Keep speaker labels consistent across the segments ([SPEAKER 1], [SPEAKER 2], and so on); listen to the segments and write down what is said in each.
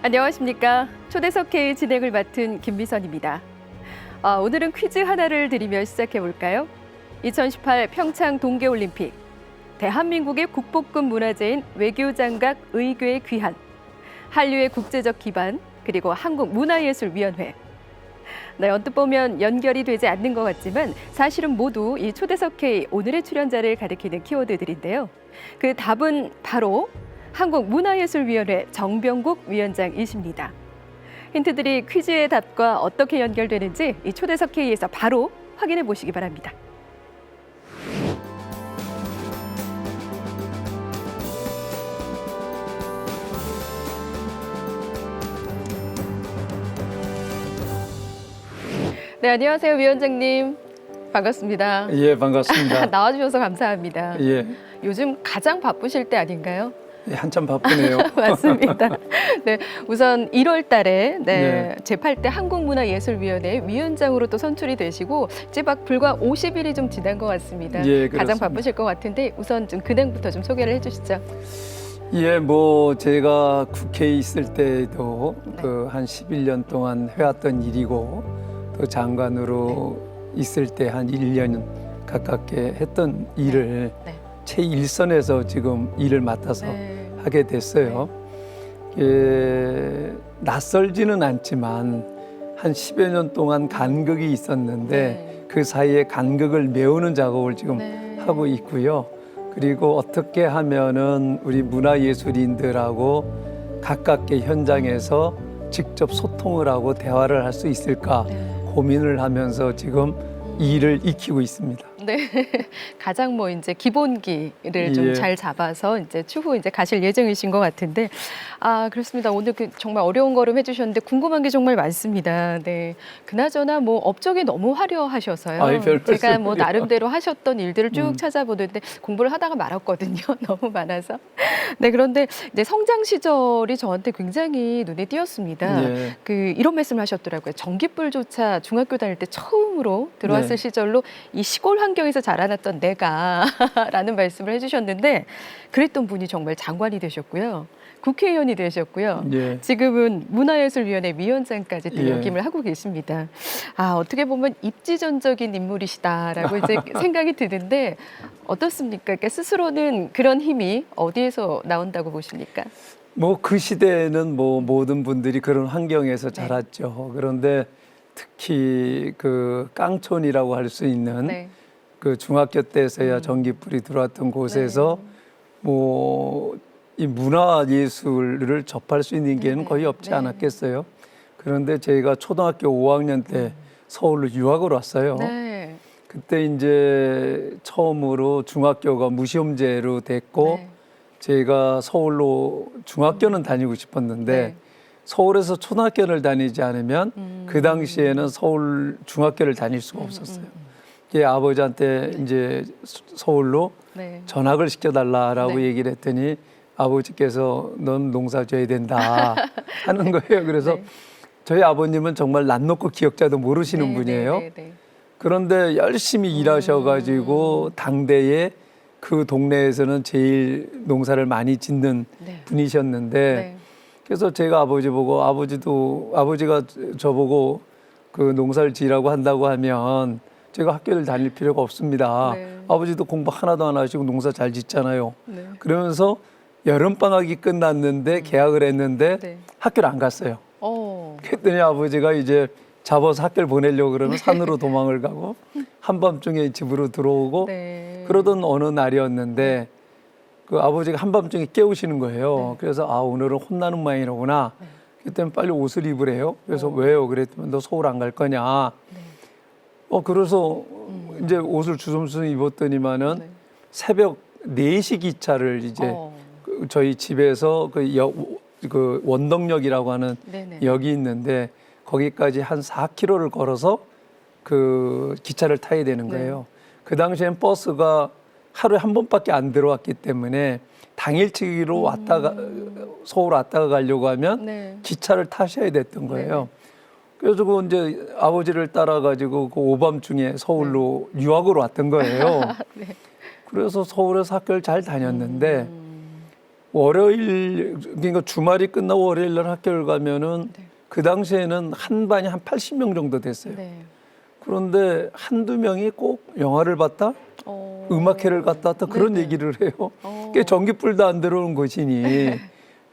[SPEAKER 1] 안녕하십니까. 초대석 K 진행을 맡은 김미선입니다. 오늘은 퀴즈 하나를 드리며 시작해 볼까요? 2018 평창 동계올림픽, 대한민국의 국보급 문화재인 외교장각 의궤의 귀환, 한류의 국제적 기반, 그리고 한국문화예술위원회. 네, 언뜻 보면 연결이 되지 않는 것 같지만 사실은 모두 이 초대석 K 오늘의 출연자를 가리키는 키워드들인데요. 그 답은 바로 한국문화예술위원회 정병국 위원장이십니다. 힌트들이 퀴즈의 답과 어떻게 연결되는지 이 초대석 K에서 바로 확인해 보시기 바랍니다. 네, 안녕하세요, 위원장님. 반갑습니다.
[SPEAKER 2] 예, 반갑습니다.
[SPEAKER 1] 나와주셔서 감사합니다.
[SPEAKER 2] 예,
[SPEAKER 1] 요즘 가장 바쁘실 때 아닌가요?
[SPEAKER 2] 예, 한참 바쁘네요.
[SPEAKER 1] 맞습니다. 네, 우선 1월 달에
[SPEAKER 2] 네.
[SPEAKER 1] 제8대 한국문화예술위원회 위원장으로 또 선출이 되시고 이제 막 불과 50일이 좀 지난 것 같습니다.
[SPEAKER 2] 예,
[SPEAKER 1] 가장
[SPEAKER 2] 그렇습니다.
[SPEAKER 1] 바쁘실 것 같은데 우선 좀 근황부터 좀 소개를 해주시죠.
[SPEAKER 2] 예, 뭐 제가 국회에 있을 때도
[SPEAKER 1] 네.
[SPEAKER 2] 그 한 11년 동안 해왔던 일이고 또 장관으로 있을 때 한 1년 가깝게 했던 일을
[SPEAKER 1] 네.
[SPEAKER 2] 최일선에서 지금 일을 맡아서
[SPEAKER 1] 네.
[SPEAKER 2] 하게 됐어요. 예, 낯설지는 않지만 한 10여 년 동안 간극이 있었는데
[SPEAKER 1] 네.
[SPEAKER 2] 그 사이에 간극을 메우는 작업을 지금
[SPEAKER 1] 네.
[SPEAKER 2] 하고 있고요. 그리고 어떻게 하면은 우리 문화예술인들하고 가깝게 현장에서 직접 소통을 하고 대화를 할 수 있을까 고민을 하면서 지금 이 일을 익히고 있습니다.
[SPEAKER 1] 네, 가장 뭐 이제 기본기를 좀
[SPEAKER 2] 예.
[SPEAKER 1] 잘 잡아서 이제 추후 이제 가실 예정이신 것 같은데, 그렇습니다. 오늘 정말 어려운 걸음 해주셨는데 궁금한 게 정말 많습니다. 네, 그나저나 뭐 업적이 너무 화려하셔서요.
[SPEAKER 2] 아이, 별
[SPEAKER 1] 제가 뭐
[SPEAKER 2] 말씀을요.
[SPEAKER 1] 나름대로 하셨던 일들을 쭉 찾아보는데 공부를 하다가 말았거든요. 너무 많아서. 네, 그런데 이제 성장 시절이 저한테 굉장히 눈에 띄었습니다.
[SPEAKER 2] 예.
[SPEAKER 1] 이런 말씀을 하셨더라고요. 전기불조차 중학교 다닐 때 처음으로 들어왔을
[SPEAKER 2] 네.
[SPEAKER 1] 시절로 이 시골 환경에서 자라났던 내가 라는 말씀을 해주셨는데 그랬던 분이 정말 장관이 되셨고요. 국회의원이 되셨고요.
[SPEAKER 2] 예.
[SPEAKER 1] 지금은 문화예술위원회 위원장까지 또
[SPEAKER 2] 예.
[SPEAKER 1] 역임을 하고 계십니다. 어떻게 보면 입지전적인 인물이시다라고 이제 생각이 드는데 어떻습니까? 그러니까 스스로는 그런 힘이 어디에서 나온다고 보십니까?
[SPEAKER 2] 뭐 그 시대에는 뭐 모든 분들이 그런 환경에서 자랐죠. 그런데 특히 그 깡촌이라고 할 수 있는
[SPEAKER 1] 네.
[SPEAKER 2] 그 중학교 때서야 전기불이 들어왔던 곳에서 뭐 이 문화예술을 접할 수 있는 기회는 거의 없지 않았겠어요. 그런데 저희가 초등학교 5학년 때 서울로 유학을 왔어요.
[SPEAKER 1] 네.
[SPEAKER 2] 그때 이제 처음으로 중학교가 무시험제로 됐고
[SPEAKER 1] 네.
[SPEAKER 2] 제가 서울로 중학교는 다니고 싶었는데
[SPEAKER 1] 네.
[SPEAKER 2] 서울에서 초등학교를 다니지 않으면 그 당시에는 서울 중학교를 다닐 수가 없었어요. 예, 아버지한테 이제 서울로
[SPEAKER 1] 네.
[SPEAKER 2] 전학을 시켜달라라고
[SPEAKER 1] 네.
[SPEAKER 2] 얘기를 했더니 아버지께서 넌 농사 져야 된다 하는 거예요. 그래서
[SPEAKER 1] 네.
[SPEAKER 2] 저희 아버님은 정말 난 놓고 기억자도 모르시는
[SPEAKER 1] 네,
[SPEAKER 2] 분이에요.
[SPEAKER 1] 네, 네, 네.
[SPEAKER 2] 그런데 열심히 일하셔가지고 당대에 그 동네에서는 제일 농사를 많이 짓는
[SPEAKER 1] 네.
[SPEAKER 2] 분이셨는데
[SPEAKER 1] 네.
[SPEAKER 2] 그래서 제가 아버지 보고 아버지가 저보고 그 농사를 지으라고 한다고 하면 제가 학교를 다닐 필요가 없습니다.
[SPEAKER 1] 네.
[SPEAKER 2] 아버지도 공부 하나도 안 하시고 농사 잘 짓잖아요.
[SPEAKER 1] 네.
[SPEAKER 2] 그러면서 여름방학이 끝났는데 개학을 했는데
[SPEAKER 1] 네.
[SPEAKER 2] 학교를 안 갔어요. 그랬더니 아버지가 이제 잡아서 학교를 보내려고 그러면 산으로 도망을 가고 한밤중에 집으로 들어오고
[SPEAKER 1] 네.
[SPEAKER 2] 그러던 어느 날이었는데 그 아버지가 한밤중에 깨우시는 거예요. 그래서 오늘은 혼나는 모양이로구나. 그랬더니 빨리 옷을 입으래요. 그래서 왜요? 그랬더니 너 서울 안 갈 거냐. 그래서 이제 옷을 주섬주섬 입었더니만은
[SPEAKER 1] 네.
[SPEAKER 2] 새벽 4시 기차를 이제 저희 집에서 그 원덕역이라고 하는
[SPEAKER 1] 네네.
[SPEAKER 2] 역이 있는데 거기까지 한 4km를 걸어서 그 기차를 타야 되는 거예요. 그 당시엔 버스가 하루에 한 번밖에 안 들어왔기 때문에 당일치기로 서울 왔다가 가려고 하면
[SPEAKER 1] 네.
[SPEAKER 2] 기차를 타셔야 됐던 거예요. 그래서 그 이제 아버지를 따라가지고 그 오밤중에 서울로 유학으로 왔던 거예요.
[SPEAKER 1] 네.
[SPEAKER 2] 그래서 서울에서 학교를 잘 다녔는데 월요일 그러니까 주말이 끝나고 월요일 날 학교를 가면은
[SPEAKER 1] 네.
[SPEAKER 2] 그 당시에는 한 반이 한 80명 정도 됐어요.
[SPEAKER 1] 네.
[SPEAKER 2] 그런데 한두 명이 꼭 영화를 봤다, 음악회를 갔다 왔다 그런
[SPEAKER 1] 네네.
[SPEAKER 2] 얘기를 해요. 그게 전기불도 안 들어오는 것이니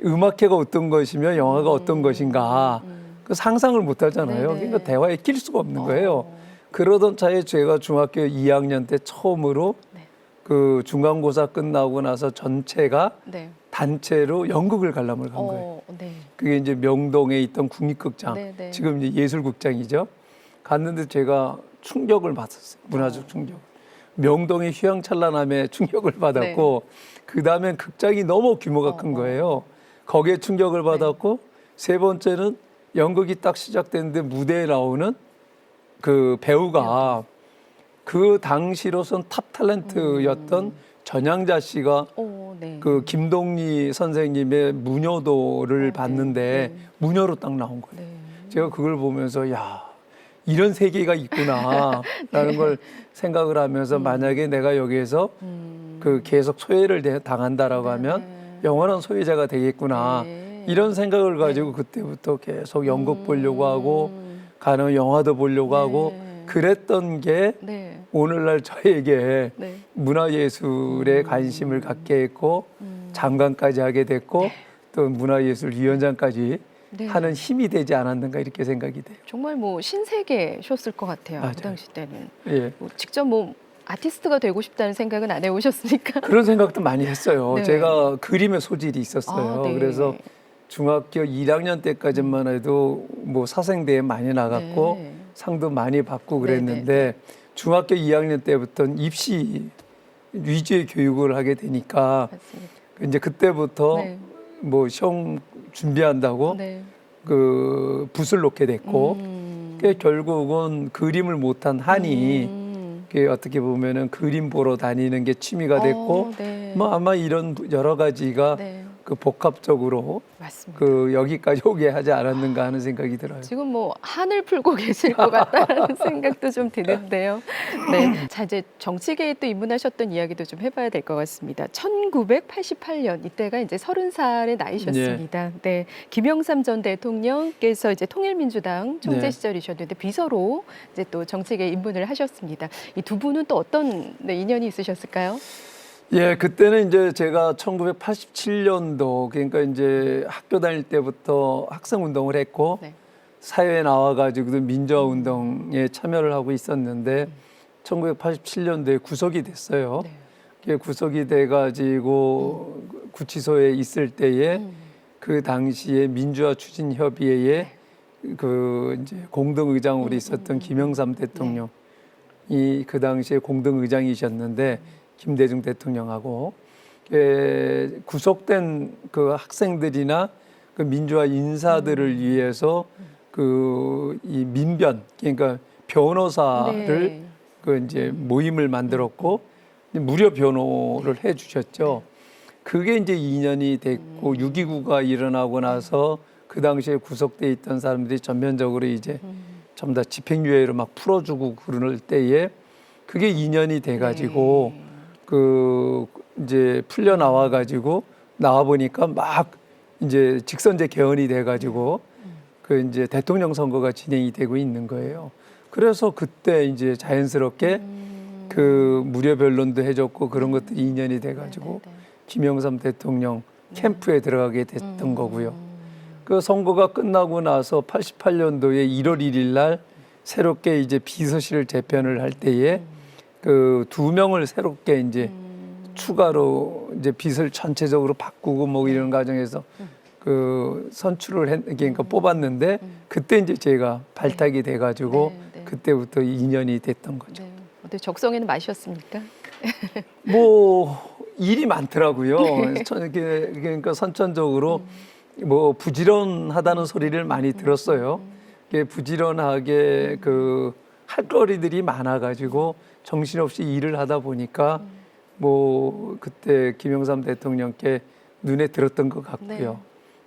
[SPEAKER 2] 음악회가 어떤 것이며 영화가 어떤 것인가 그 상상을 못 하잖아요.
[SPEAKER 1] 네네.
[SPEAKER 2] 그러니까 대화에 낄 수가 없는 거예요.
[SPEAKER 1] 어.
[SPEAKER 2] 그러던 차에 제가 중학교 2학년 때 처음으로
[SPEAKER 1] 네.
[SPEAKER 2] 그 중간고사 끝나고 나서 전체가
[SPEAKER 1] 네.
[SPEAKER 2] 단체로 연극을 관람을 간 거예요.
[SPEAKER 1] 네.
[SPEAKER 2] 그게 이제 명동에 있던 국립극장,
[SPEAKER 1] 네네.
[SPEAKER 2] 지금 이제 예술극장이죠. 갔는데 제가 충격을 받았어요. 문화적 충격. 명동의 휘황찬란함에 충격을 받았고 그 다음엔 극장이 너무 규모가 큰 거예요. 거기에 충격을 받았고 세 번째는 연극이 딱 시작됐는데 무대에 나오는 그 배우가 그 당시로선 탑 탤런트였던 전향자 씨가
[SPEAKER 1] 네.
[SPEAKER 2] 그 김동리 선생님의 무녀도를 봤는데
[SPEAKER 1] 네.
[SPEAKER 2] 무녀로 딱 나온 거예요.
[SPEAKER 1] 네.
[SPEAKER 2] 제가 그걸 보면서 야 이런 세계가 있구나라는 걸 생각을 하면서 만약에 내가 여기에서 그 계속 소외를 당한다라고 하면 영원한 소외자가 되겠구나
[SPEAKER 1] 네.
[SPEAKER 2] 이런 생각을 가지고 그때부터 계속 연극 보려고 하고 가는 영화도 보려고 하고 그랬던 게
[SPEAKER 1] 네.
[SPEAKER 2] 오늘날 저에게
[SPEAKER 1] 네.
[SPEAKER 2] 문화예술에 관심을 갖게 했고 장관까지 하게 됐고 또 문화예술위원장까지
[SPEAKER 1] 네.
[SPEAKER 2] 하는 힘이 되지 않았는가 이렇게 생각이 돼요.
[SPEAKER 1] 정말 뭐 신세계셨을 것 같아요.
[SPEAKER 2] 맞아요.
[SPEAKER 1] 그 당시 때는.
[SPEAKER 2] 예.
[SPEAKER 1] 뭐 직접 뭐 아티스트가 되고 싶다는 생각은 안 해오셨습니까?
[SPEAKER 2] 그런 생각도 많이 했어요.
[SPEAKER 1] 네.
[SPEAKER 2] 제가 그림의 소질이 있었어요.
[SPEAKER 1] 네.
[SPEAKER 2] 그래서 중학교 1학년 때까지만 해도 뭐 사생대에 많이 나갔고
[SPEAKER 1] 네.
[SPEAKER 2] 상도 많이 받고
[SPEAKER 1] 네,
[SPEAKER 2] 그랬는데 중학교 2학년 때부터는 입시 위주의 교육을 하게 되니까
[SPEAKER 1] 맞습니다.
[SPEAKER 2] 이제 그때부터
[SPEAKER 1] 네.
[SPEAKER 2] 뭐 시험 준비한다고
[SPEAKER 1] 네.
[SPEAKER 2] 그 붓을 놓게 됐고 그게 결국은 그림을 못한 한이 그게 어떻게 보면은 그림 보러 다니는 게 취미가 됐고
[SPEAKER 1] 네.
[SPEAKER 2] 뭐 아마 이런 여러 가지가
[SPEAKER 1] 네.
[SPEAKER 2] 그 복합적으로
[SPEAKER 1] 맞습니다.
[SPEAKER 2] 그 여기까지 오게 하지 않았는가 하는 생각이 들어요.
[SPEAKER 1] 지금 뭐 한을 풀고 계실 것 같다는 생각도 좀 드는데요. 네, 자 이제 정치계에 또 입문하셨던 이야기도 좀 해봐야 될 것 같습니다. 1988년 이때가 이제 30살의 나이셨습니다. 네, 김영삼 전 대통령께서 이제 통일민주당 총재
[SPEAKER 2] 네.
[SPEAKER 1] 시절이셨는데 비서로 이제 또 정치계에 입문을 하셨습니다. 이 두 분은 또 어떤 인연이 있으셨을까요?
[SPEAKER 2] 예, 그때는 이제 제가 1987년도 그러니까 이제 학교 다닐 때부터 학생 운동을 했고
[SPEAKER 1] 네.
[SPEAKER 2] 사회에 나와가지고도 민주화 운동에 참여를 하고 있었는데 1987년도에 구속이 됐어요.
[SPEAKER 1] 네.
[SPEAKER 2] 그게 구속이 돼가지고 구치소에 있을 때에 그 당시에 민주화 추진 협의회에 그 이제 공동의장으로 있었던 김영삼 대통령이 그 당시에 공동의장이셨는데. 김대중 대통령하고 구속된 그 학생들이나 그 민주화 인사들을 위해서 그 이 민변 그러니까 변호사를
[SPEAKER 1] 네.
[SPEAKER 2] 그 이제 모임을 만들었고 무료 변호를 해주셨죠. 그게 이제 2년이 됐고 6.29가 일어나고 나서 그 당시에 구속돼 있던 사람들이 전면적으로 이제 전부 다 집행유예로 막 풀어주고 그럴 때에 그게 2년이 돼가지고. 그 이제 풀려 나와 가지고 나와 보니까 막 이제 직선제 개헌이 돼 가지고 그 이제 대통령 선거가 진행이 되고 있는 거예요. 그래서 그때 이제 자연스럽게 그 무료 변론도 해줬고 그런 것들이 인연이 돼 가지고 김영삼 대통령 캠프에 들어가게 됐던 거고요. 그 선거가 끝나고 나서 88년도에 1월 1일 날 새롭게 이제 비서실을 재편을 할 때에 그 2명을 새롭게 이제 추가로 이제 빚을 전체적으로 바꾸고 뭐 이런 과정에서 그 선출을 그러니까 뽑았는데 그때 이제 제가 발탁이 돼가지고 그때부터 인연이 됐던 거죠.
[SPEAKER 1] 네. 어때 적성에는 맞으셨습니까?
[SPEAKER 2] 뭐 일이 많더라고요. 그러니까 선천적으로 뭐 부지런하다는 소리를 많이 들었어요. 부지런하게 그 할 거리들이 많아가지고 정신없이 일을 하다 보니까 뭐 그때 김영삼 대통령께 눈에 들었던 것 같고요.
[SPEAKER 1] 네.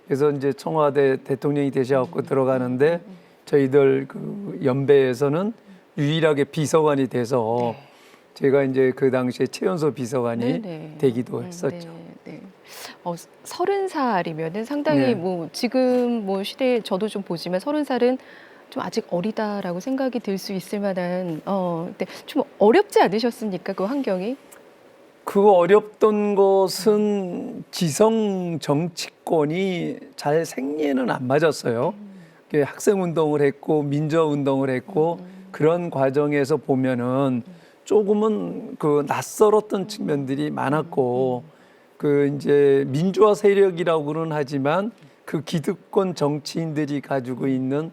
[SPEAKER 2] 그래서 이제 청와대 대통령이 되셔갖고 들어가는데 저희들 그 연배에서는 유일하게 비서관이 돼서 제가 이제 그 당시에 최연소 비서관이 되기도 했었죠.
[SPEAKER 1] 네. 서른 살이면은 상당히
[SPEAKER 2] 네.
[SPEAKER 1] 뭐 지금 뭐 시대에 저도 좀 보지만 30살은 좀 아직 어리다라고 생각이 들 수 있을 만한 근데 좀 어렵지 않으셨습니까? 그 환경이?
[SPEAKER 2] 그 어렵던 것은 지성 정치권이 잘 생리에는 안 맞았어요. 학생 운동을 했고 민주화 운동을 했고 그런 과정에서 보면은 조금은 그 낯설었던 측면들이 많았고 그 이제 민주화 세력이라고는 하지만 그 기득권 정치인들이 가지고 있는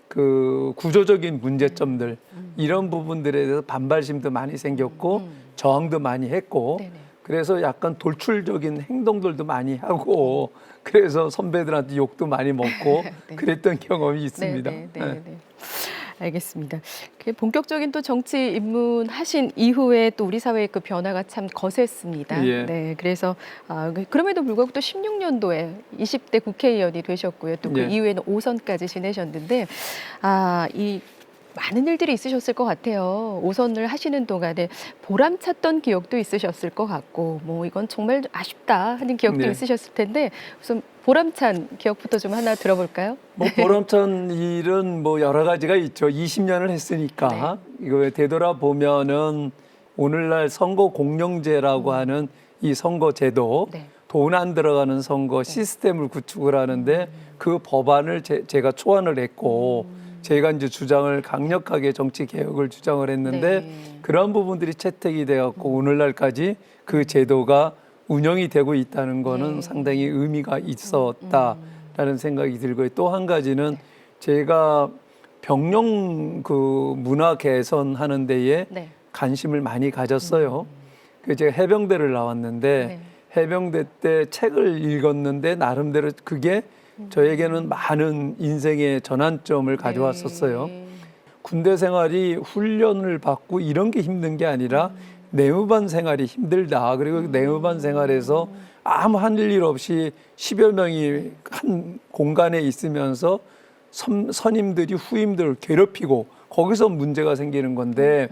[SPEAKER 2] 그 구조적인 문제점들 이런 부분들에 대해서 반발심도 많이 생겼고 저항도 많이 했고
[SPEAKER 1] 네네.
[SPEAKER 2] 그래서 약간 돌출적인 행동들도 많이 하고 그래서 선배들한테 욕도 많이 먹고
[SPEAKER 1] 네.
[SPEAKER 2] 그랬던 경험이 있습니다.
[SPEAKER 1] 네, 네, 네, 네. 알겠습니다. 그 본격적인 또 정치 입문하신 이후에 또 우리 사회의 그 변화가 참 거셌습니다.
[SPEAKER 2] 예.
[SPEAKER 1] 네, 그래서 그럼에도 불구하고 또 16년도에 20대 국회의원이 되셨고요. 또 그
[SPEAKER 2] 예.
[SPEAKER 1] 이후에는 5선까지 지내셨는데 이 많은 일들이 있으셨을 것 같아요. 5선을 하시는 동안에 보람찼던 기억도 있으셨을 것 같고, 뭐 이건 정말 아쉽다 하는 기억도
[SPEAKER 2] 네.
[SPEAKER 1] 있으셨을 텐데, 우선 보람찬 기억부터 좀 하나 들어볼까요?
[SPEAKER 2] 뭐 보람찬 일은 뭐 여러 가지가 있죠. 20년을 했으니까 이거 되돌아보면은 오늘날 선거 공영제라고 하는 이 선거 제도
[SPEAKER 1] 네.
[SPEAKER 2] 돈 안 들어가는 선거 시스템을 구축을 하는데 그 법안을 제가 초안을 했고 제가 이제 주장을 강력하게 정치 개혁을 주장을 했는데
[SPEAKER 1] 네.
[SPEAKER 2] 그런 부분들이 채택이 되었고 오늘날까지 그 제도가 운영이 되고 있다는 거는
[SPEAKER 1] 네.
[SPEAKER 2] 상당히 의미가 있었다라는 생각이 들고요. 또 한 가지는 제가 병영 그 문화 개선하는 데에
[SPEAKER 1] 네.
[SPEAKER 2] 관심을 많이 가졌어요. 그 제가 해병대를 나왔는데
[SPEAKER 1] 네.
[SPEAKER 2] 해병대 때 책을 읽었는데 나름대로 그게 저에게는 많은 인생의 전환점을 가져왔었어요.
[SPEAKER 1] 네.
[SPEAKER 2] 군대 생활이 훈련을 받고 이런 게 힘든 게 아니라 내무반 생활이 힘들다. 그리고 내무반 생활에서 아무 한 일 없이 10여 명이 한 공간에 있으면서 선임들이 후임들을 괴롭히고 거기서 문제가 생기는 건데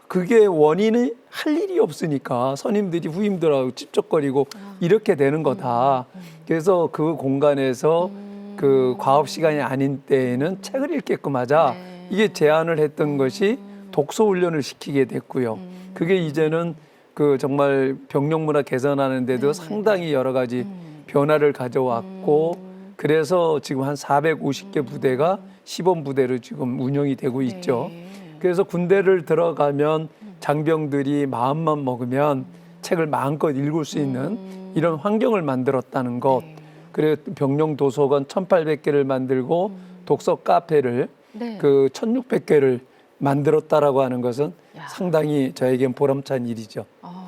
[SPEAKER 2] 그게 원인이 할 일이 없으니까 선임들이 후임들하고 찝쩍거리고 이렇게 되는 거다. 그래서 그 공간에서 그 과업 시간이 아닌 때에는 책을 읽게끔 하자.
[SPEAKER 1] 네.
[SPEAKER 2] 이게 제안을 했던 것이 독서 훈련을 시키게 됐고요. 그게 이제는 그 정말 병력 문화 개선하는 데도 상당히 여러 가지 변화를 가져왔고 그래서 지금 한 450개 부대가 시범 부대로 지금 운영이 되고 있죠.
[SPEAKER 1] 네.
[SPEAKER 2] 그래서 군대를 들어가면 장병들이 마음만 먹으면 책을 마음껏 읽을 수 있는 이런 환경을 만들었다는 것. 그래 병영 도서관 1,800개를 만들고 독서 카페를
[SPEAKER 1] 네.
[SPEAKER 2] 그 1,600개를 만들었다라고 하는 것은
[SPEAKER 1] 야.
[SPEAKER 2] 상당히 저에겐 보람찬 일이죠.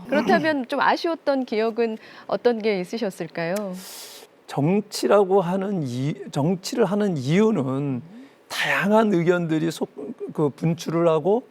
[SPEAKER 1] 그렇다면 좀 아쉬웠던 기억은 어떤 게 있으셨을까요?
[SPEAKER 2] 정치를 하는 이유는 다양한 의견들이 그 분출을 하고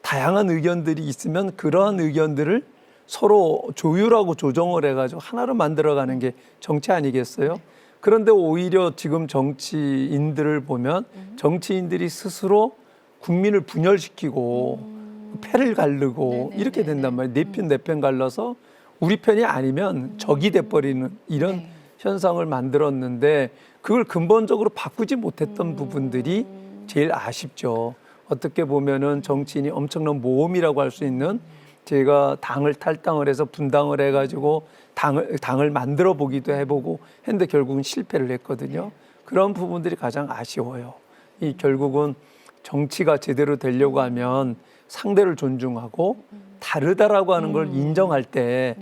[SPEAKER 2] 다양한 의견들이 있으면 그러한 의견들을 서로 조율하고 조정을 해가지고 하나로 만들어가는 게 정치 아니겠어요? 그런데 오히려 지금 정치인들을 보면 정치인들이 스스로 국민을 분열시키고 패를 가르고 이렇게 된단 말이에요. 내 편 내 편 갈라서 우리 편이 아니면 적이 돼버리는 이런 현상을 만들었는데 그걸 근본적으로 바꾸지 못했던 부분들이 제일 아쉽죠. 어떻게 보면은 정치인이 엄청난 모험이라고 할 수 있는 제가 당을 탈당을 해서 분당을 해가지고 당을 만들어 보기도 해보고 했는데 결국은 실패를 했거든요. 그런 부분들이 가장 아쉬워요. 이 결국은 정치가 제대로 되려고 하면 상대를 존중하고 다르다라고 하는 걸 인정할 때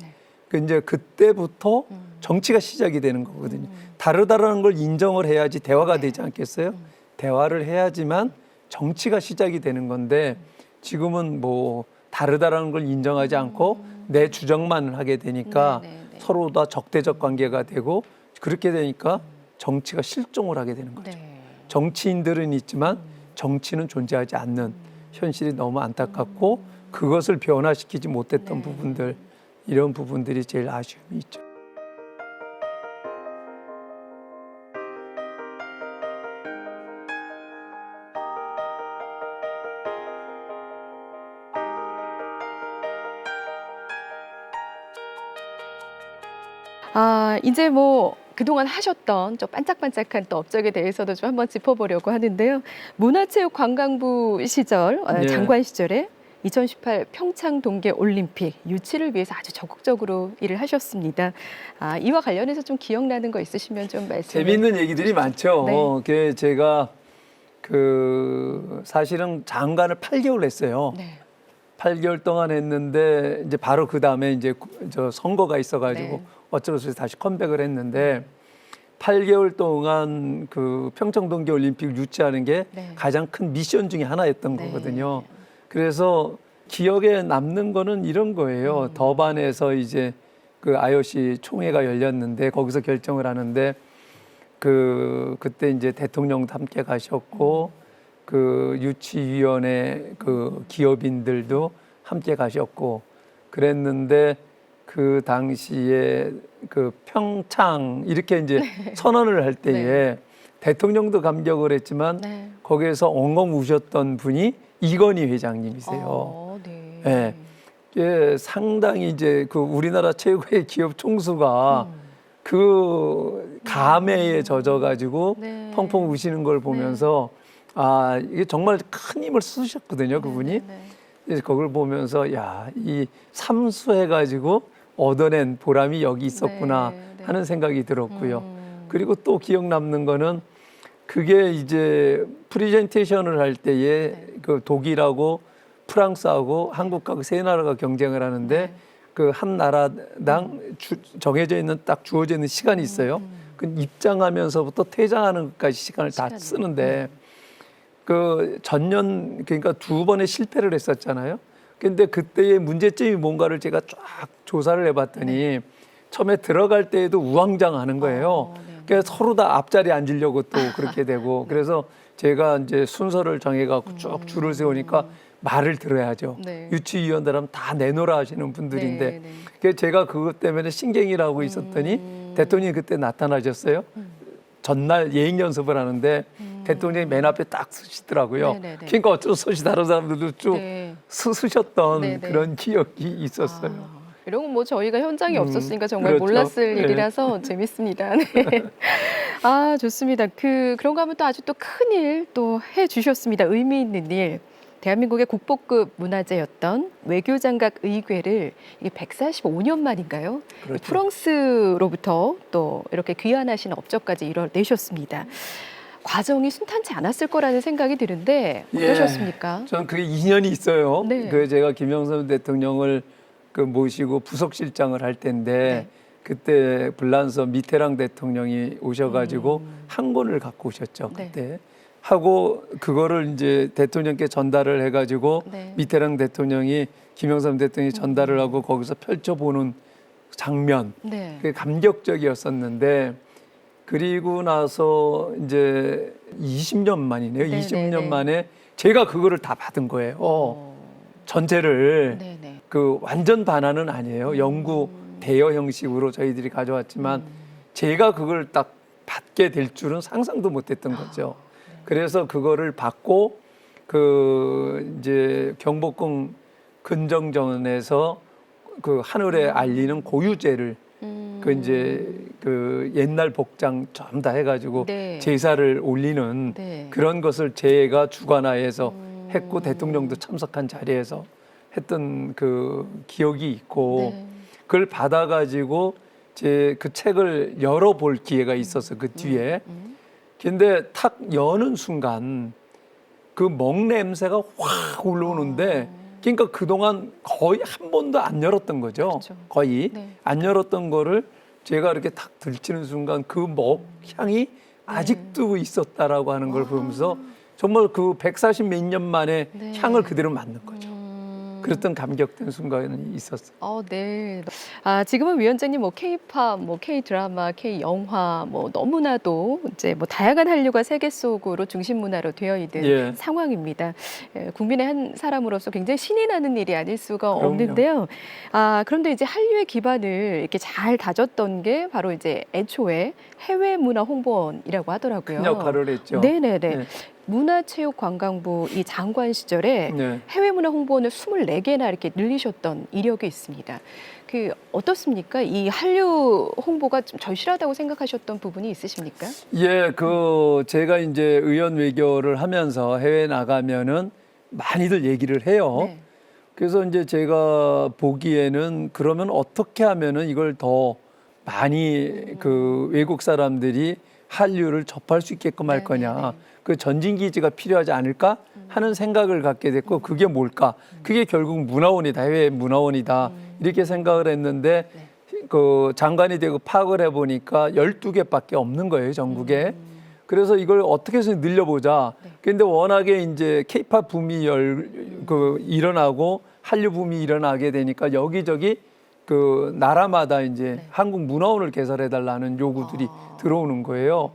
[SPEAKER 2] 이제 그때부터 정치가 시작이 되는 거거든요. 다르다라는 걸 인정을 해야지 대화가 되지 않겠어요? 대화를 해야지만 정치가 시작이 되는 건데 지금은 뭐 다르다라는 걸 인정하지 않고 내 주장만 하게 되니까 서로 다 적대적 관계가 되고 그렇게 되니까 정치가 실종을 하게 되는 거죠. 정치인들은 있지만 정치는 존재하지 않는 현실이 너무 안타깝고 그것을 변화시키지 못했던 부분들 이런 부분들이 제일 아쉬움이 있죠.
[SPEAKER 1] 이제 뭐 그동안 하셨던 좀 반짝반짝한 또 업적에 대해서도 좀 한번 짚어보려고 하는데요. 문화체육관광부 시절,
[SPEAKER 2] 예.
[SPEAKER 1] 장관 시절에 2018 평창 동계 올림픽 유치를 위해서 아주 적극적으로 일을 하셨습니다. 이와 관련해서 좀 기억나는 거 있으시면 좀 말씀.
[SPEAKER 2] 재미있는 얘기들이 많죠.
[SPEAKER 1] 네.
[SPEAKER 2] 그 제가 사실은 장관을 8개월 했어요.
[SPEAKER 1] 네.
[SPEAKER 2] 8개월 동안 했는데 이제 바로 그 다음에 이제 저 선거가 있어가지고
[SPEAKER 1] 네.
[SPEAKER 2] 어쩔 수 없이 다시 컴백을 했는데 8개월 동안 그 평창 동계 올림픽 유치하는 게
[SPEAKER 1] 네.
[SPEAKER 2] 가장 큰 미션 중에 하나였던
[SPEAKER 1] 네.
[SPEAKER 2] 거거든요. 그래서 기억에 남는 거는 이런 거예요. 더반에서 이제 그 IOC 총회가 열렸는데 거기서 결정을 하는데 그때 이제 대통령도 함께 가셨고 그 유치위원회 그 기업인들도 함께 가셨고 그랬는데 그 당시에 그 평창 이렇게 이제 선언을 할 때에
[SPEAKER 1] 네.
[SPEAKER 2] 대통령도 감격을 했지만
[SPEAKER 1] 네.
[SPEAKER 2] 거기에서 엉엉 우셨던 분이 이건희 회장님이세요.
[SPEAKER 1] 네.
[SPEAKER 2] 예. 예, 상당히 이제 그 우리나라 최고의 기업 총수가 그 감회에 젖어가지고
[SPEAKER 1] 네.
[SPEAKER 2] 펑펑 우시는 걸 보면서 이게 정말 큰 힘을 쓰셨거든요, 그분이.
[SPEAKER 1] 네. 네.
[SPEAKER 2] 그래서 그걸 보면서 야, 이 삼수해가지고 얻어낸 보람이 여기 있었구나
[SPEAKER 1] 네, 네.
[SPEAKER 2] 하는 생각이 들었고요. 그리고 또 기억 남는 거는 그게 이제 프리젠테이션을 할 때에 그 독일하고 프랑스하고 한국과 그 세 나라가 경쟁을 하는데 그 한 나라당 정해져 있는 딱 주어져 있는 시간이 있어요. 그 입장하면서부터 퇴장하는 것까지 시간을 다 쓰는데 그 전년 그러니까 두 번의 실패를 했었잖아요. 근데 그때의 문제점이 뭔가를 제가 쫙 조사를 해봤더니 처음에 들어갈 때에도 우왕좌왕하는 거예요. 그래서 서로 다 앞자리에 앉으려고 또 그렇게 되고 그래서 제가 이제 순서를 정해갖고 쭉 줄을 세우니까 말을 들어야죠.
[SPEAKER 1] 네.
[SPEAKER 2] 유치위원들은 다 내놓으라 하시는 분들인데
[SPEAKER 1] 네, 네.
[SPEAKER 2] 그래서 제가 그것 때문에 신경이를 하고 있었더니 대통령이 그때 나타나셨어요. 전날 예행 연습을 하는데 대통령이 맨 앞에 딱 서시더라고요.
[SPEAKER 1] 네, 네, 네.
[SPEAKER 2] 그러니까 어쩔 수 없이 다른 사람들도 쭉
[SPEAKER 1] 네.
[SPEAKER 2] 서셨던
[SPEAKER 1] 네, 네.
[SPEAKER 2] 그런 기억이 있었어요.
[SPEAKER 1] 이런 건 뭐 저희가 현장에 없었으니까 정말
[SPEAKER 2] 그렇죠.
[SPEAKER 1] 몰랐을
[SPEAKER 2] 네.
[SPEAKER 1] 일이라서 재밌습니다. 네. 좋습니다. 그런가 하면 또 아주 또 큰 일 또 해주셨습니다. 의미 있는 일. 대한민국의 국보급 문화재였던 외교장각 의궤를 이게 145년 만인가요?
[SPEAKER 2] 그렇죠.
[SPEAKER 1] 프랑스로부터 또 이렇게 귀환하신 업적까지 이뤄내셨습니다. 과정이 순탄치 않았을 거라는 생각이 드는데 어떠셨습니까?
[SPEAKER 2] 예, 저는 그게 인연이 있어요.
[SPEAKER 1] 네.
[SPEAKER 2] 그 제가 김영삼 대통령을 그 모시고 부속실장을 할 때인데
[SPEAKER 1] 네.
[SPEAKER 2] 그때 불란서 미테랑 대통령이 오셔가지고 한 권을 갖고 오셨죠.
[SPEAKER 1] 네.
[SPEAKER 2] 그때 하고 그거를 이제 대통령께 전달을 해가지고
[SPEAKER 1] 네.
[SPEAKER 2] 미테랑 대통령이 김영삼 대통령이 전달을 하고 거기서 펼쳐보는 장면.
[SPEAKER 1] 네.
[SPEAKER 2] 그게 감격적이었었는데 그리고 나서 이제 20년 만이네요.
[SPEAKER 1] 네,
[SPEAKER 2] 20년
[SPEAKER 1] 네, 네.
[SPEAKER 2] 만에 제가 그거를 다 받은 거예요. 전체를
[SPEAKER 1] 네네.
[SPEAKER 2] 그 완전 반환은 아니에요. 영구 대여 형식으로 저희들이 가져왔지만 제가 그걸 딱 받게 될 줄은 상상도 못했던 거죠. 그래서 그거를 받고 그 이제 경복궁 근정전에서 그 하늘에 알리는 고유제를 그 이제 그 옛날 복장 전부 다 해가지고
[SPEAKER 1] 네.
[SPEAKER 2] 제사를 올리는
[SPEAKER 1] 네.
[SPEAKER 2] 그런 것을 제가 주관하에서 했고 대통령도 참석한 자리에서 했던 그 기억이 있고
[SPEAKER 1] 네.
[SPEAKER 2] 그걸 받아가지고 제 그 책을 열어볼 기회가 있어서 그 뒤에 근데 탁 여는 순간 그 먹 냄새가 확 올라오는데 그러니까 그동안 거의 한 번도 안 열었던 거죠.
[SPEAKER 1] 그렇죠.
[SPEAKER 2] 거의
[SPEAKER 1] 네.
[SPEAKER 2] 안 열었던 거를 제가 이렇게 탁 들치는 순간 그 먹 향이 아직도 있었다라고 하는 걸 보면서 정말 그 140 몇 년 만에
[SPEAKER 1] 네.
[SPEAKER 2] 향을 그대로 맡는 거죠. 그랬던 감격된 순간이 있었어요.
[SPEAKER 1] 네. 지금은 위원장님 뭐 K-팝, 뭐 K-드라마, K-영화 뭐 너무나도 이제 뭐 다양한 한류가 세계 속으로 중심 문화로 되어 있는
[SPEAKER 2] 예.
[SPEAKER 1] 상황입니다. 국민의 한 사람으로서 굉장히 신이 나는 일이 아닐 수가
[SPEAKER 2] 그럼요.
[SPEAKER 1] 없는데요. 그런데 이제 한류의 기반을 이렇게 잘 다졌던 게 바로 이제 애초에 해외 문화 홍보원이라고 하더라고요.
[SPEAKER 2] 큰 역할을 했죠.
[SPEAKER 1] 네네네.
[SPEAKER 2] 네.
[SPEAKER 1] 문화체육관광부 이 장관 시절에
[SPEAKER 2] 네.
[SPEAKER 1] 해외문화 홍보원을 24개나 이렇게 늘리셨던 이력이 있습니다. 그 어떻습니까? 이 한류 홍보가 좀 절실하다고 생각하셨던 부분이 있으십니까?
[SPEAKER 2] 예, 제가 이제 의원 외교를 하면서 해외 나가면은 많이들 얘기를 해요.
[SPEAKER 1] 네.
[SPEAKER 2] 그래서 이제 제가 보기에는 그러면 어떻게 하면은 이걸 더 많이 그 외국 사람들이 한류를 접할 수 있게끔 할 거냐. 그 전진 기지가 필요하지 않을까 하는 생각을 갖게 됐고 그게 뭘까? 그게 결국 문화원이다. 해외 문화원이다. 이렇게 생각을 했는데 그 장관이 되고 파악을 해 보니까 12개밖에 없는 거예요, 전국에. 그래서 이걸 어떻게 해서 늘려보자. 근데 워낙에 이제 케이팝 붐이 일어나고 한류 붐이 일어나게 되니까 여기저기 그 나라마다 이제 한국 문화원을 개설해 달라는 요구들이 들어오는 거예요.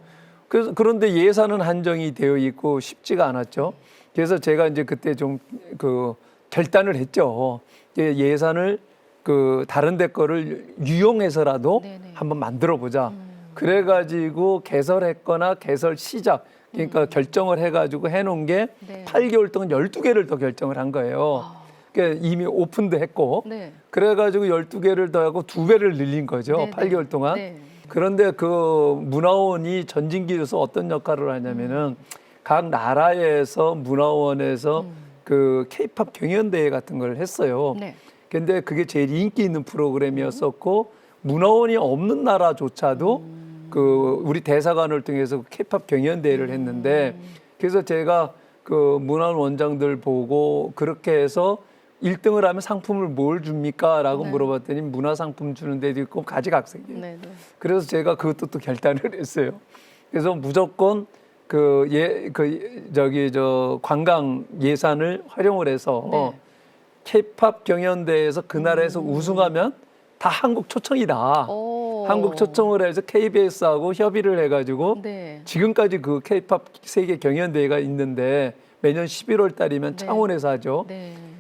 [SPEAKER 2] 그래서 그런데 예산은 한정이 되어 있고 쉽지가 않았죠. 그래서 제가 이제 그때 좀 그 결단을 했죠. 예산을 그 다른 데 거를 유용해서라도 한번 만들어 보자. 그래가지고 개설했거나 개설 시작, 그러니까 결정을 해가지고 해놓은 게 8개월 동안 12개를 더 결정을 한 거예요. 그러니까 이미 오픈도 했고, 그래가지고 12개를 더 하고 2배를 늘린 거죠. 8개월 동안. 그런데 그 문화원이 전진기로서 어떤 역할을 하냐면은 각 나라에서 문화원에서 그 케이팝 경연대회 같은 걸 했어요. 근데 그게 제일 인기 있는 프로그램이었었고 문화원이 없는 나라조차도 그 우리 대사관을 통해서 케이팝 경연대회를 했는데 그래서 제가 그 문화원 원장들 보고 그렇게 해서 1등을 하면 상품을 뭘 줍니까? 라고 물어봤더니 문화상품 주는 데도 있고 가지각색이에요. 그래서 제가 그것도 또 결단을 했어요. 그래서 무조건 관광 예산을 활용을 해서 케이팝 경연대회에서 그 나라에서 우승하면 다 한국 초청이다. 한국 초청을 해서 KBS하고 협의를 해가지고 지금까지 그 케이팝 세계 경연대회가 있는데 매년 11월 달이면 창원에서 하죠.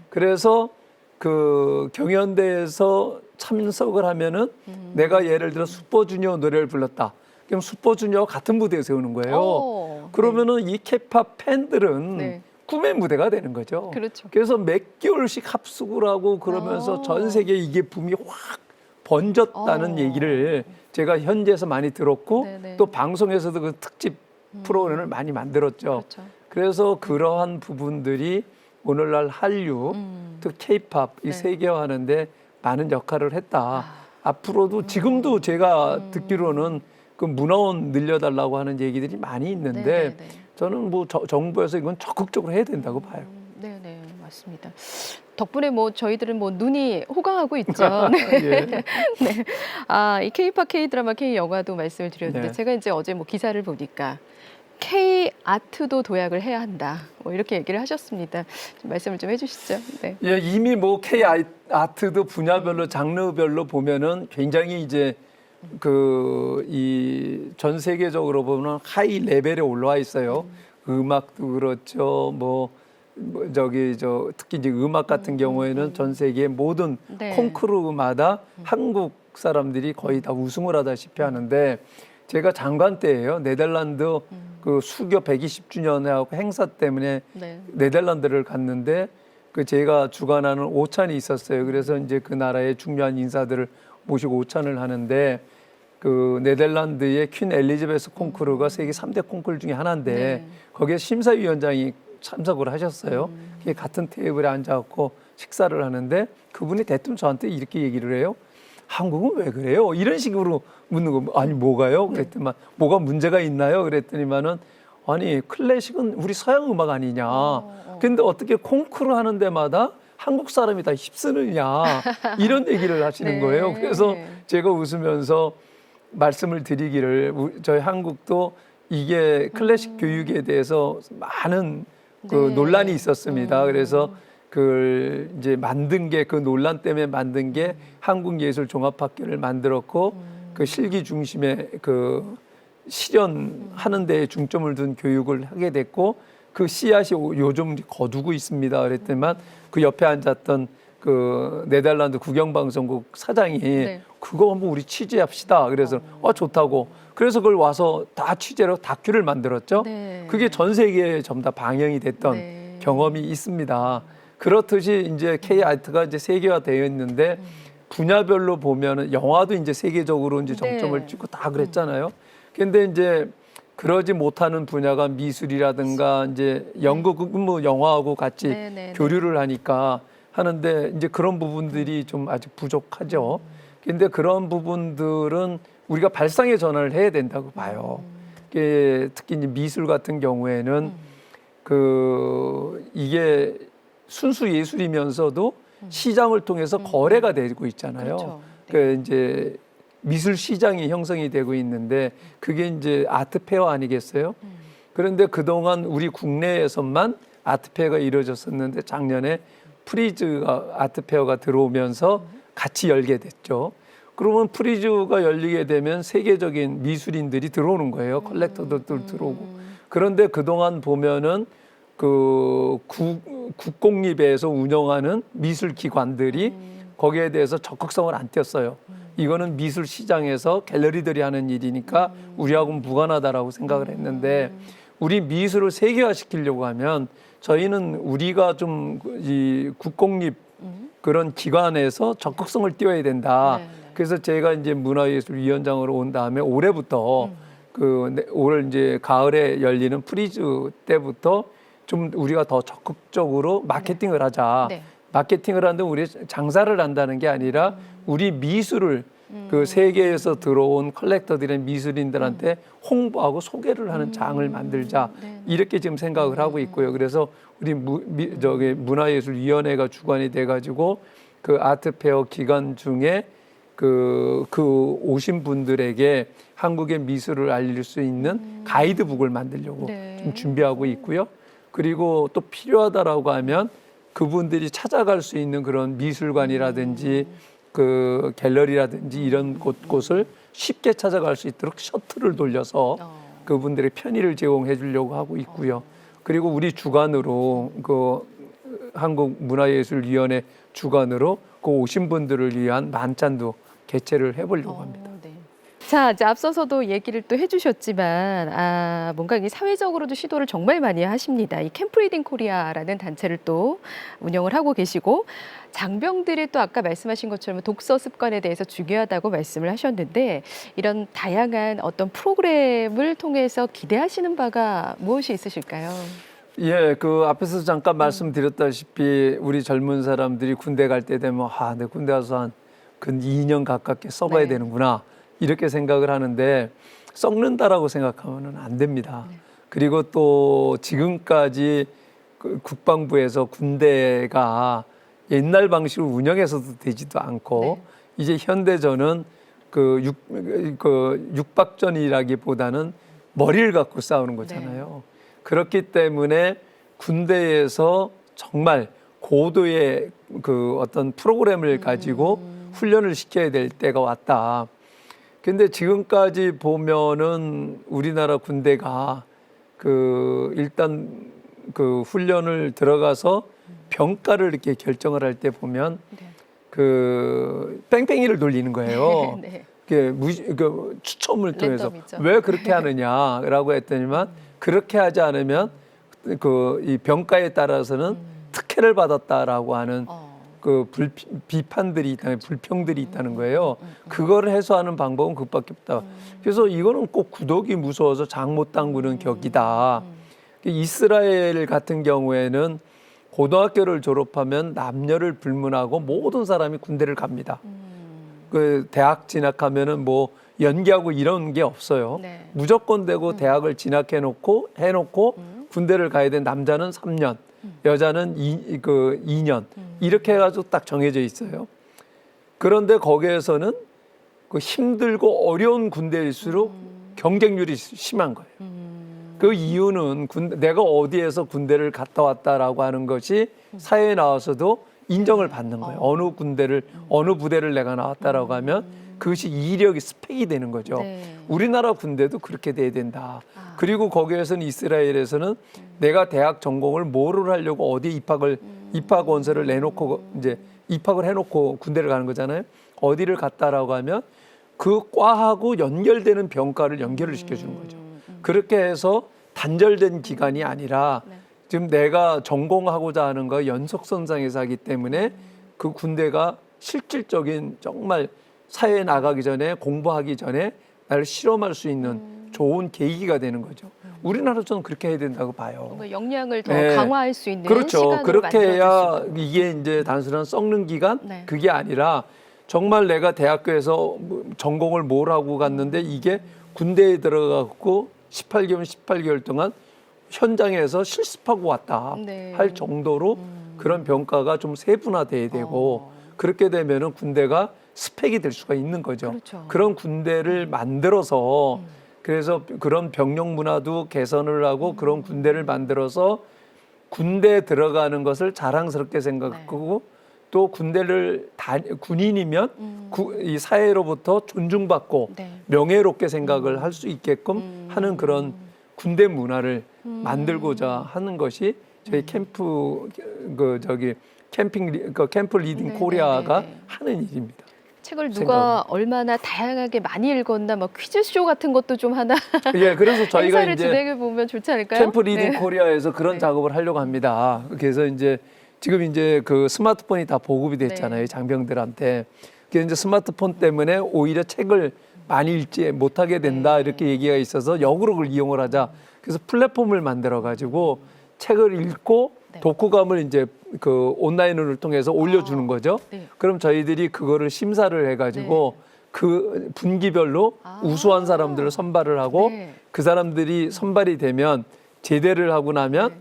[SPEAKER 2] 그래서 그 경연대회에서 참석을 하면은 내가 예를 들어 슈퍼주니어 노래를 불렀다. 그럼 슈퍼주니어와 같은 무대에 세우는 거예요. 그러면은 이 케이팝 팬들은 꿈의 무대가 되는 거죠. 그래서 몇 개월씩 합숙을 하고 그러면서 전 세계에 이게 붐이 확 번졌다는 얘기를 제가 현지에서 많이 들었고 또 방송에서도 그 특집 프로그램을 많이 만들었죠. 그래서 그러한 부분들이 오늘날 한류, 또 케이팝 이 세계화하는데 많은 역할을 했다. 앞으로도 지금도 제가 듣기로는 그 문화원 늘려달라고 하는 얘기들이 많이 있는데 저는 뭐 정부에서 이건 적극적으로 해야 된다고 봐요.
[SPEAKER 1] 네네, 맞습니다. 덕분에 뭐 저희들은 뭐 눈이 호강하고 있죠.
[SPEAKER 2] 예.
[SPEAKER 1] 이 K-팝, K-드라마, K-영화도 말씀을 드렸는데 제가 이제 어제 뭐 기사를 보니까 K-아트도 도약을 해야 한다. 뭐 이렇게 얘기를 하셨습니다. 좀 말씀을 좀 해주시죠.
[SPEAKER 2] 예, 이미 뭐 K-아트도 분야별로 장르별로 보면은 굉장히 이제 이 전 세계적으로 보면 하이 레벨에 올라와 있어요. 음악도 그렇죠. 특히 이제 음악 같은 경우에는 전 세계 모든 콩쿠르마다 한국 사람들이 거의 다 우승을 하다시피 하는데 제가 장관 때예요. 네덜란드 그 수교 120주년에 하고 행사 때문에 네덜란드를 갔는데 그 제가 주관하는 오찬이 있었어요. 그래서 이제 그 나라의 중요한 인사들을 모시고 오찬을 하는데 그 네덜란드의 퀸 엘리자베스 콩쿠르가 세계 3대 콩쿠르 중에 하나인데 거기에 심사위원장이 참석을 하셨어요. 같은 테이블에 앉아갖고 식사를 하는데 그분이 대뜸 저한테 이렇게 얘기를 해요. 한국은 왜 그래요? 이런 식으로 묻는 거. 아니 뭐가요? 그랬더니만 뭐가 문제가 있나요? 그랬더니만은 아니 클래식은 우리 서양 음악 아니냐. 근데 어떻게 콩쿠르 하는 데마다 한국 사람이 다 휩쓰느냐 이런 얘기를 하시는 거예요. 그래서 제가 웃으면서 말씀을 드리기를 저희 한국도 이게 클래식 교육에 대해서 많은 그 논란이 있었습니다. 그래서 그 이제 만든 게 그 논란 때문에 만든 게 한국예술종합학교를 만들었고 그 실기 중심의 그 실현하는 데에 중점을 둔 교육을 하게 됐고 그 씨앗이 요즘 거두고 있습니다. 그랬더니만 그 옆에 앉았던 그 네덜란드 국영방송국 사장이
[SPEAKER 1] 네.
[SPEAKER 2] 그거 한번 우리 취재합시다. 그래서 좋다고. 그래서 그걸 와서 다 취재로 다큐를 만들었죠.
[SPEAKER 1] 네.
[SPEAKER 2] 그게 전 세계에 전부 다 방영이 됐던
[SPEAKER 1] 네.
[SPEAKER 2] 경험이 있습니다. 그렇듯이 이제 K-아트가 이제 세계화되어 있는데 분야별로 보면은 영화도 이제 세계적으로 이제 정점을
[SPEAKER 1] 네.
[SPEAKER 2] 찍고 다 그랬잖아요. 근데 이제 그러지 못하는 분야가 미술이라든가 이제 연극은 뭐 영화하고 같이
[SPEAKER 1] 네, 네,
[SPEAKER 2] 교류를 하니까 하는데 이제 그런 부분들이 좀 아직 부족하죠. 근데 그런 부분들은 우리가 발상의 전환을 해야 된다고 봐요. 특히 이제 미술 같은 경우에는 이게 순수 예술이면서도 시장을 통해서 거래가 되고 있잖아요.
[SPEAKER 1] 그렇죠.
[SPEAKER 2] 그 이제 미술 시장이 형성이 되고 있는데 그게 이제 아트페어 아니겠어요? 그런데 그동안 우리 국내에서만 아트페어가 이루어졌었는데 작년에 프리즈가 아트페어가 들어오면서 같이 열게 됐죠. 그러면 프리즈가 열리게 되면 세계적인 미술인들이 들어오는 거예요. 컬렉터들도 들어오고. 그런데 그동안 보면은 그 국공립에서 운영하는 미술 기관들이 거기에 대해서 적극성을 안 띄었어요. 이거는 미술 시장에서 갤러리들이 하는 일이니까 우리하고는 무관하다라고 생각을 했는데 우리 미술을 세계화시키려고 하면 저희는 우리가 좀 이 국공립 그런 기관에서 적극성을 띄워야 된다.
[SPEAKER 1] 네, 네.
[SPEAKER 2] 그래서 제가 이제 문화예술위원장으로 온 다음에 올해부터 올 이제 가을에 열리는 프리즈 때부터 좀 우리가 더 적극적으로 마케팅을 하자.
[SPEAKER 1] 네.
[SPEAKER 2] 마케팅을 하는데 우리 장사를 한다는 게 아니라 우리 미술을 그 세계에서 들어온 컬렉터들의 미술인들한테 홍보하고 소개를 하는 장을 만들자.
[SPEAKER 1] 네.
[SPEAKER 2] 이렇게 지금 생각을 하고 있고요. 그래서 우리 문화예술위원회가 주관이 돼가지고 그 아트페어 기간 중에 그 오신 분들에게 한국의 미술을 알릴 수 있는 가이드북을 만들려고
[SPEAKER 1] 네.
[SPEAKER 2] 좀 준비하고 있고요. 그리고 또 필요하다라고 하면 그분들이 찾아갈 수 있는 그런 미술관이라든지 그 갤러리라든지 이런 곳을 쉽게 찾아갈 수 있도록 셔틀을 돌려서 그분들의 편의를 제공해 주려고 하고 있고요. 그리고 우리 주관으로 그 한국문화예술위원회 주관으로 그 오신 분들을 위한 만찬도 개최를 해보려고 합니다.
[SPEAKER 1] 네. 자, 이제 앞서서도 얘기를 또 해주셨지만, 뭔가 이 사회적으로도 시도를 정말 많이 하십니다. 이 캠프리딩 코리아라는 단체를 또 운영을 하고 계시고, 장병들이 또 아까 말씀하신 것처럼 독서 습관에 대해서 중요하다고 말씀을 하셨는데, 이런 다양한 어떤 프로그램을 통해서 기대하시는 바가 무엇이 있으실까요?
[SPEAKER 2] 예, 그 앞에서 잠깐 말씀드렸다시피 우리 젊은 사람들이 군대 갈 때 되면 내 군대 가서 근 2년 가깝게 써봐야
[SPEAKER 1] 네.
[SPEAKER 2] 되는구나 이렇게 생각을 하는데 썩는다라고 생각하면 안 됩니다.
[SPEAKER 1] 네.
[SPEAKER 2] 그리고 또 지금까지 그 국방부에서 군대가 옛날 방식으로 운영해서도 되지도 않고
[SPEAKER 1] 네.
[SPEAKER 2] 이제 현대전은 그 육박전이라기보다는 머리를 갖고 싸우는 거잖아요. 그렇기 때문에 군대에서 정말 고도의 그 어떤 프로그램을 가지고 훈련을 시켜야 될 때가 왔다. 근데 지금까지 보면은 우리나라 군대가 일단 그 훈련을 들어가서 병가를 이렇게 결정을 할 때 보면 그 뺑뺑이를 돌리는 거예요.
[SPEAKER 1] 네.
[SPEAKER 2] 추첨을 통해서
[SPEAKER 1] 랜덤이죠.
[SPEAKER 2] 왜 그렇게 하느냐라고 했더니만 그렇게 하지 않으면 이 병가에 따라서는 특혜를 받았다라고 하는 비판들이 있다는 불평들이 있다는 거예요. 그거를 해소하는 방법은 그것밖에 없다. 그래서 이거는 꼭 구독이 무서워서 장 못 담그는 격이다. 이스라엘 같은 경우에는 고등학교를 졸업하면 남녀를 불문하고 모든 사람이 군대를 갑니다. 그 대학 진학하면은 뭐 연기하고 이런 게 없어요.
[SPEAKER 1] 네.
[SPEAKER 2] 무조건 되고 대학을 진학해놓고 군대를 가야 되는 남자는 3년, 여자는 2년 이렇게 해가지고 딱 정해져 있어요. 그런데 거기에서는 그 힘들고 어려운 군대일수록 경쟁률이 심한 거예요. 그 이유는 내가 어디에서 군대를 갔다 왔다라고 하는 것이 사회에 나와서도 인정을 받는 거예요. 어느 부대를 내가 나왔다라고 하면 그것이 이력이 스펙이 되는 거죠.
[SPEAKER 1] 네.
[SPEAKER 2] 우리나라 군대도 그렇게 돼야 된다. 그리고 거기에서는 이스라엘에서는 내가 대학 전공을 뭐를 하려고 어디 입학 원서를 내놓고 이제 입학을 해놓고 군대를 가는 거잖아요. 어디를 갔다라고 하면 그 과하고 연결되는 병과를 연결을 시켜주는 거죠. 그렇게 해서 단절된 기간이 아니라
[SPEAKER 1] 네.
[SPEAKER 2] 지금 내가 전공하고자 하는 거 연속선상에서 하기 때문에 그 군대가 실질적인 정말 사회에 나가기 전에 공부하기 전에 나를 실험할 수 있는 좋은 계기가 되는 거죠. 우리나라에서는 그렇게 해야 된다고 봐요.
[SPEAKER 1] 뭔가 역량을 더
[SPEAKER 2] 네.
[SPEAKER 1] 강화할 수 있는
[SPEAKER 2] 그렇죠.
[SPEAKER 1] 시간으로
[SPEAKER 2] 그렇게 해야
[SPEAKER 1] 만들어줄 수 있고.
[SPEAKER 2] 이게 이제 단순한 썩는 기간
[SPEAKER 1] 네.
[SPEAKER 2] 그게 아니라 정말 내가 대학교에서 전공을 뭘 하고 갔는데 이게 군대에 들어가고 18개월 동안 현장에서 실습하고 왔다
[SPEAKER 1] 네.
[SPEAKER 2] 할 정도로 그런 병가가 좀 세분화돼야 되고 그렇게 되면은 군대가 스펙이 될 수가 있는 거죠.
[SPEAKER 1] 그렇죠.
[SPEAKER 2] 그런 군대를 만들어서 그래서 그런 병력 문화도 개선을 하고 그런 군대를 만들어서 군대에 들어가는 것을 자랑스럽게 생각하고 또 군대를 군인이면 이 사회로부터 존중받고
[SPEAKER 1] 네.
[SPEAKER 2] 명예롭게 생각을 할 수 있게끔 하는 그런 군대 문화를 만들고자 하는 것이 저희 캠프 캠프 리딩
[SPEAKER 1] 네,
[SPEAKER 2] 코리아가
[SPEAKER 1] 네, 네, 네.
[SPEAKER 2] 하는 일입니다.
[SPEAKER 1] 책을 누가 얼마나 다양하게 많이 읽었나 뭐 퀴즈쇼 같은 것도 좀 하나
[SPEAKER 2] 예, 그래서 저희가
[SPEAKER 1] 행사를
[SPEAKER 2] 이제
[SPEAKER 1] 진행해 보면 좋지 않을까요?
[SPEAKER 2] 캠프 리딩
[SPEAKER 1] 네.
[SPEAKER 2] 코리아에서 그런
[SPEAKER 1] 네.
[SPEAKER 2] 작업을 하려고 합니다. 그래서 이제 지금 이제 그 스마트폰이 다 보급이 됐잖아요.
[SPEAKER 1] 네.
[SPEAKER 2] 장병들한테. 그래서 이제 스마트폰 때문에 오히려 책을 많이 읽지 못하게 된다
[SPEAKER 1] 네.
[SPEAKER 2] 이렇게 얘기가 있어서 역으로 그걸 이용을 하자. 그래서 플랫폼을 만들어 가지고 책을 읽고
[SPEAKER 1] 네.
[SPEAKER 2] 독후감을 이제 그 온라인을 통해서 올려주는 거죠.
[SPEAKER 1] 네.
[SPEAKER 2] 그럼 저희들이 그거를 심사를 해가지고 그 분기별로 우수한 사람들을 선발을 하고
[SPEAKER 1] 네.
[SPEAKER 2] 그 사람들이 선발이 되면 제대를 하고 나면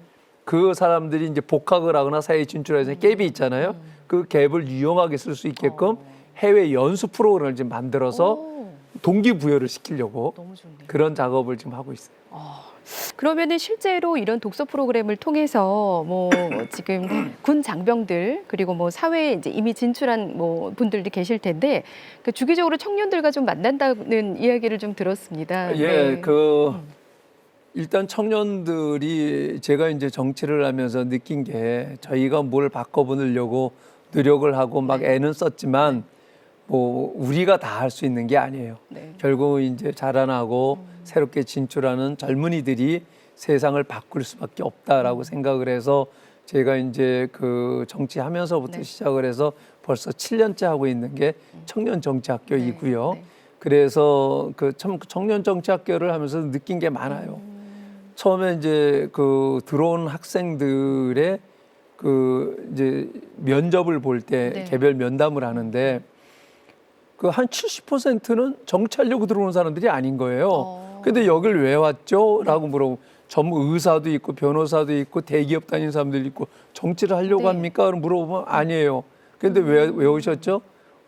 [SPEAKER 2] 그 사람들이 이제 복학을 하거나 사회에 진출해서 갭이 있잖아요. 그 갭을 유용하게 쓸 수 있게끔 해외 연수 프로그램을 지금 만들어서
[SPEAKER 1] 오,
[SPEAKER 2] 동기부여를 시키려고
[SPEAKER 1] 너무 좋네요.
[SPEAKER 2] 그런 작업을 지금 하고 있어요.
[SPEAKER 1] 그러면은 실제로 이런 독서 프로그램을 통해서 뭐 지금 군 장병들 그리고 뭐 사회에 이제 이미 진출한 뭐 분들도 계실 텐데 그 주기적으로 청년들과 좀 만난다는 이야기를 좀 들었습니다.
[SPEAKER 2] 예,
[SPEAKER 1] 네.
[SPEAKER 2] 일단 청년들이 제가 이제 정치를 하면서 느낀 게 저희가 뭘 바꿔보려고 노력을 하고 막 애는 썼지만 뭐 우리가 다 할 수 있는 게 아니에요.
[SPEAKER 1] 네.
[SPEAKER 2] 결국 이제 자라나고 새롭게 진출하는 젊은이들이 세상을 바꿀 수밖에 없다라고 생각을 해서 제가 이제 그 정치하면서부터 시작을 해서 벌써 7년째 하고 있는 게 청년 정치학교이고요.
[SPEAKER 1] 네.
[SPEAKER 2] 그래서 그 청년 정치학교를 하면서 느낀 게 많아요. 처음에 이제 그 들어온 학생들의 그 이제 면접을 볼 때
[SPEAKER 1] 네.
[SPEAKER 2] 개별 면담을 하는데 그 한 70%는 정치하려고 들어오는 사람들이 아닌 거예요. 근데 여길 왜 왔죠? 라고 물어보고 전부 의사도 있고 변호사도 있고 대기업 다니는 사람들 있고 정치를 하려고
[SPEAKER 1] 네.
[SPEAKER 2] 합니까? 그럼 물어보면 아니에요. 근데 왜 오셨죠?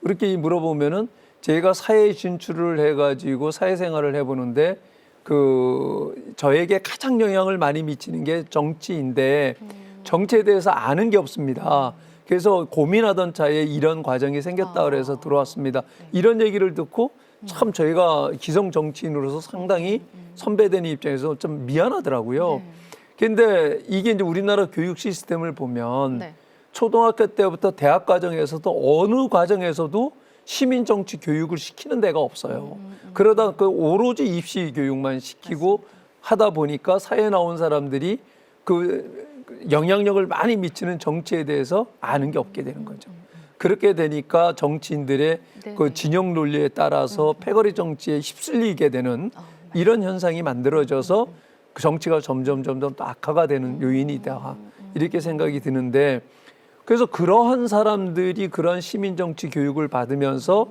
[SPEAKER 2] 그렇게 물어보면은 제가 사회 진출을 해가지고 사회생활을 해보는데 그 저에게 가장 영향을 많이 미치는 게 정치인데 정치에 대해서 아는 게 없습니다. 그래서 고민하던 차에 이런 과정이 생겼다 그래서 들어왔습니다. 이런 얘기를 듣고 참 저희가 기성 정치인으로서 상당히 선배되는 입장에서 좀 미안하더라고요. 근데 이게 이제 우리나라 교육 시스템을 보면
[SPEAKER 1] 네.
[SPEAKER 2] 초등학교 때부터 대학 과정에서도 어느 과정에서도 시민 정치 교육을 시키는 데가 없어요. 그러다 그 오로지 입시 교육만 시키고 하다 보니까 사회에 나온 사람들이 그 영향력을 많이 미치는 정치에 대해서 아는 게 없게 되는 거죠. 그렇게 되니까 정치인들의 그 진영 논리에 따라서 패거리 정치에 휩쓸리게 되는 이런 현상이 만들어져서 그 정치가 점점 또 악화가 되는 요인이다. 이렇게 생각이 드는데 그래서 그러한 사람들이 그런 시민 정치 교육을 받으면서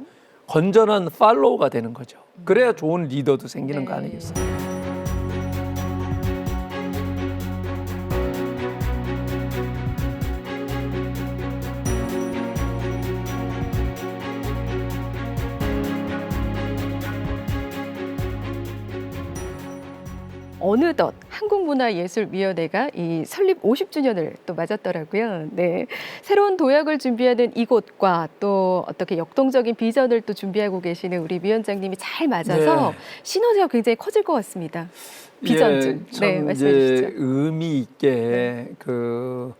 [SPEAKER 2] 건전한 팔로우가 되는 거죠. 그래야 좋은 리더도 생기는 거 아니겠어요?
[SPEAKER 1] 어느덧 한국문화예술위원회가 이 설립 50주년을 또 맞았더라고요. 네, 새로운 도약을 준비하는 이곳과 또 어떻게 역동적인 비전을 또 준비하고 계시는 우리 위원장님이 잘 맞아서
[SPEAKER 2] 네.
[SPEAKER 1] 시너지가 굉장히 커질 것 같습니다. 비전 좀
[SPEAKER 2] 참
[SPEAKER 1] 말씀해
[SPEAKER 2] 이제
[SPEAKER 1] 주시죠.
[SPEAKER 2] 의미 있게 그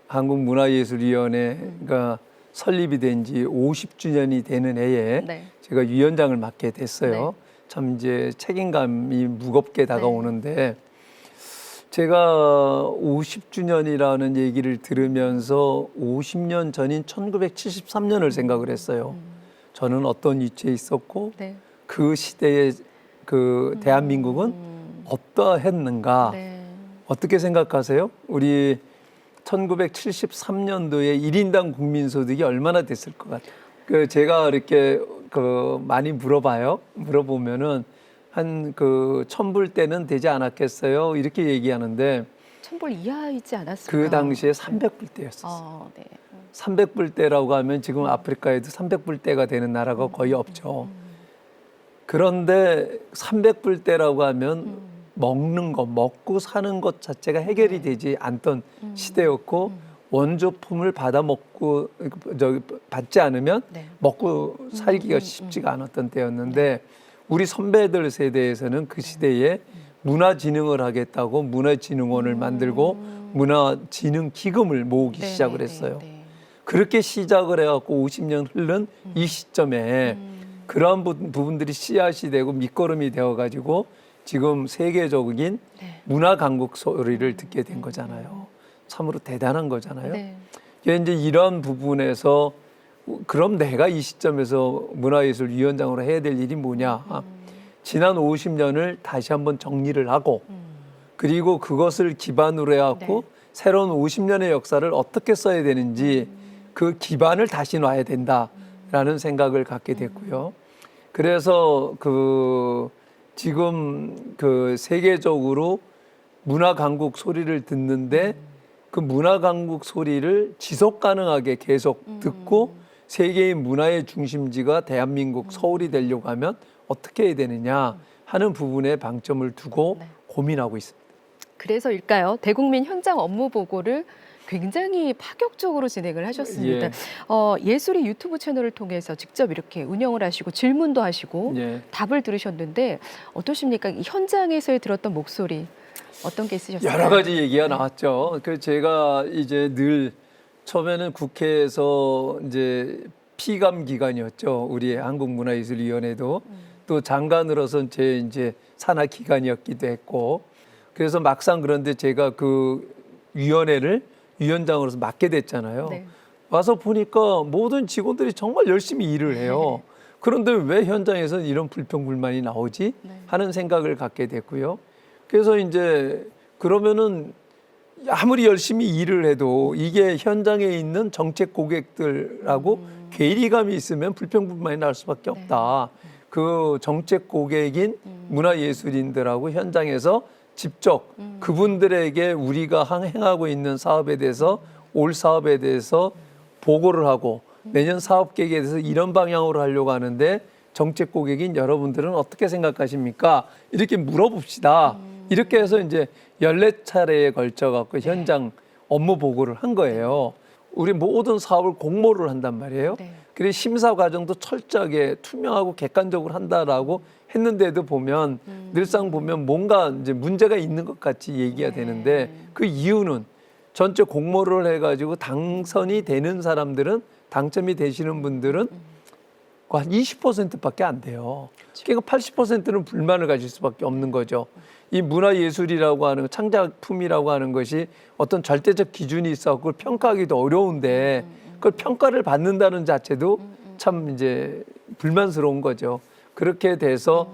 [SPEAKER 2] 한국문화예술위원회가 설립이 된 지 50주년이 되는 해에
[SPEAKER 1] 네.
[SPEAKER 2] 제가 위원장을 맡게 됐어요.
[SPEAKER 1] 네.
[SPEAKER 2] 참 이제 책임감이 무겁게 다가오는데 제가 50주년이라는 얘기를 들으면서 50년 전인 1973년을 생각을 했어요. 저는 어떤 위치에 있었고
[SPEAKER 1] 네.
[SPEAKER 2] 그 시대의 그 대한민국은 어떠했는가?
[SPEAKER 1] 네.
[SPEAKER 2] 어떻게 생각하세요? 우리 1973년도에 1인당 국민소득이 얼마나 됐을 것 같아요? 그 제가 이렇게 그 많이 물어봐요. 물어보면은 한 그 1,000불대는 되지 않았겠어요? 이렇게 얘기하는데
[SPEAKER 1] 1,000불 이하이지 않았을까?
[SPEAKER 2] 그 당시에 300불대였었어요.
[SPEAKER 1] 네.
[SPEAKER 2] 300불대라고 하면 지금 아프리카에도 300불대가 되는 나라가 거의 없죠. 그런데 300불대라고 하면 먹는 것, 먹고 사는 것 자체가 해결이 되지 않던 시대였고 원조품을 받아 먹고 받지 않으면
[SPEAKER 1] 네.
[SPEAKER 2] 먹고 살기가 쉽지가 않았던 때였는데 우리 선배들 세대에서는 그 시대에 문화진흥을 하겠다고 문화진흥원을 만들고 문화진흥기금을 모으기 시작을 했어요. 그렇게 시작을 해갖고 50년 흐른 이 시점에 그러한 부분들이 씨앗이 되고 밑거름이 되어가지고 지금 세계적인 문화 강국 소리를 듣게 된 거잖아요. 참으로 대단한 거잖아요.
[SPEAKER 1] 네.
[SPEAKER 2] 이제 이런 부분에서 그럼 내가 이 시점에서 문화예술위원장으로 해야 될 일이 뭐냐. 지난 50년을 다시 한번 정리를 하고 그리고 그것을 기반으로 해갖고 새로운 50년의 역사를 어떻게 써야 되는지 그 기반을 다시 놔야 된다라는 생각을 갖게 됐고요. 그래서 그 지금 그 세계적으로 문화 강국 소리를 듣는데 그 문화 강국 소리를 지속 가능하게 계속 듣고 세계의 문화의 중심지가 대한민국 서울이 되려고 하면 어떻게 해야 되느냐 하는 부분에 방점을 두고 고민하고 있습니다.
[SPEAKER 1] 그래서일까요? 대국민 현장 업무 보고를 굉장히 파격적으로 진행을 하셨습니다.
[SPEAKER 2] 예.
[SPEAKER 1] 예술이 유튜브 채널을 통해서 직접 이렇게 운영을 하시고 질문도 하시고
[SPEAKER 2] 예.
[SPEAKER 1] 답을 들으셨는데 어떠십니까? 이 현장에서의 들었던 목소리 어떤 게 있으셨어요?
[SPEAKER 2] 여러 가지 얘기가 나왔죠. 그 제가 이제 늘 처음에는 국회에서 이제 피감 기관이었죠. 우리 한국문화예술위원회도 또 장관으로선 제 이제 산하 기관이었기도 했고 그래서 막상 그런데 제가 그 위원회를 위원장으로서 맡게 됐잖아요.
[SPEAKER 1] 네.
[SPEAKER 2] 와서 보니까 모든 직원들이 정말 열심히 일을 해요. 그런데 왜 현장에서는 이런 불평불만이 나오지? 하는 생각을 갖게 됐고요. 그래서 이제 그러면은 아무리 열심히 일을 해도 이게 현장에 있는 정책 고객들하고 괴리감이 있으면 불평불만이 날 수밖에 없다. 그 정책 고객인 문화예술인들하고 현장에서 직접 그분들에게 우리가 행하고 있는 사업에 대해서 올 사업에 대해서 보고를 하고 내년 사업 계획에 대해서 이런 방향으로 하려고 하는데 정책 고객인 여러분들은 어떻게 생각하십니까? 이렇게 물어봅시다. 이렇게 해서 이제 14차례에 걸쳐 갖고 현장 업무 보고를 한 거예요. 우리 모든 사업을 공모를 한단 말이에요. 그래서 심사 과정도 철저하게 투명하고 객관적으로 한다라고 했는데도 보면 늘상 보면 뭔가 이제 문제가 있는 것 같이 얘기가 되는데 그 이유는 전체 공모를 해가지고 당선이 되는 사람들은 당첨이 되시는 분들은 한 20%밖에 안 돼요. 그러니까 80%는 불만을 가질 수밖에 없는 거죠. 이 문화예술이라고 하는 창작품이라고 하는 것이 어떤 절대적 기준이 있어 그걸 평가하기도 어려운데 그걸 평가를 받는다는 자체도 참 이제 불만스러운 거죠. 그렇게 돼서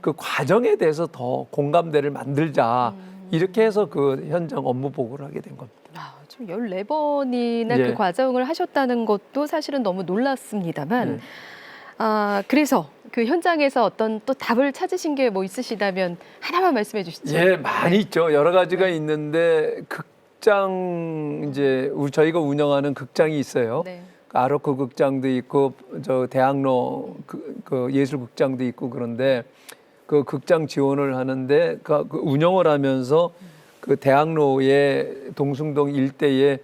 [SPEAKER 2] 그 과정에 대해서 더 공감대를 만들자 이렇게 해서 그 현장 업무 보고를 하게 된 겁니다.
[SPEAKER 1] 좀 14번이나 그 과정을 하셨다는 것도 사실은 너무 놀랐습니다만 그래서 그 현장에서 어떤 또 답을 찾으신 게 뭐 있으시다면 하나만 말씀해 주시죠.
[SPEAKER 2] 예, 많이 있죠. 여러 가지가 있는데 극장 이제 저희가 운영하는 극장이 있어요. 아로크 극장도 있고 저 대학로 그 예술극장도 있고 그런데 그 극장 지원을 하는데 그 운영을 하면서 그 대학로의 동숭동 일대에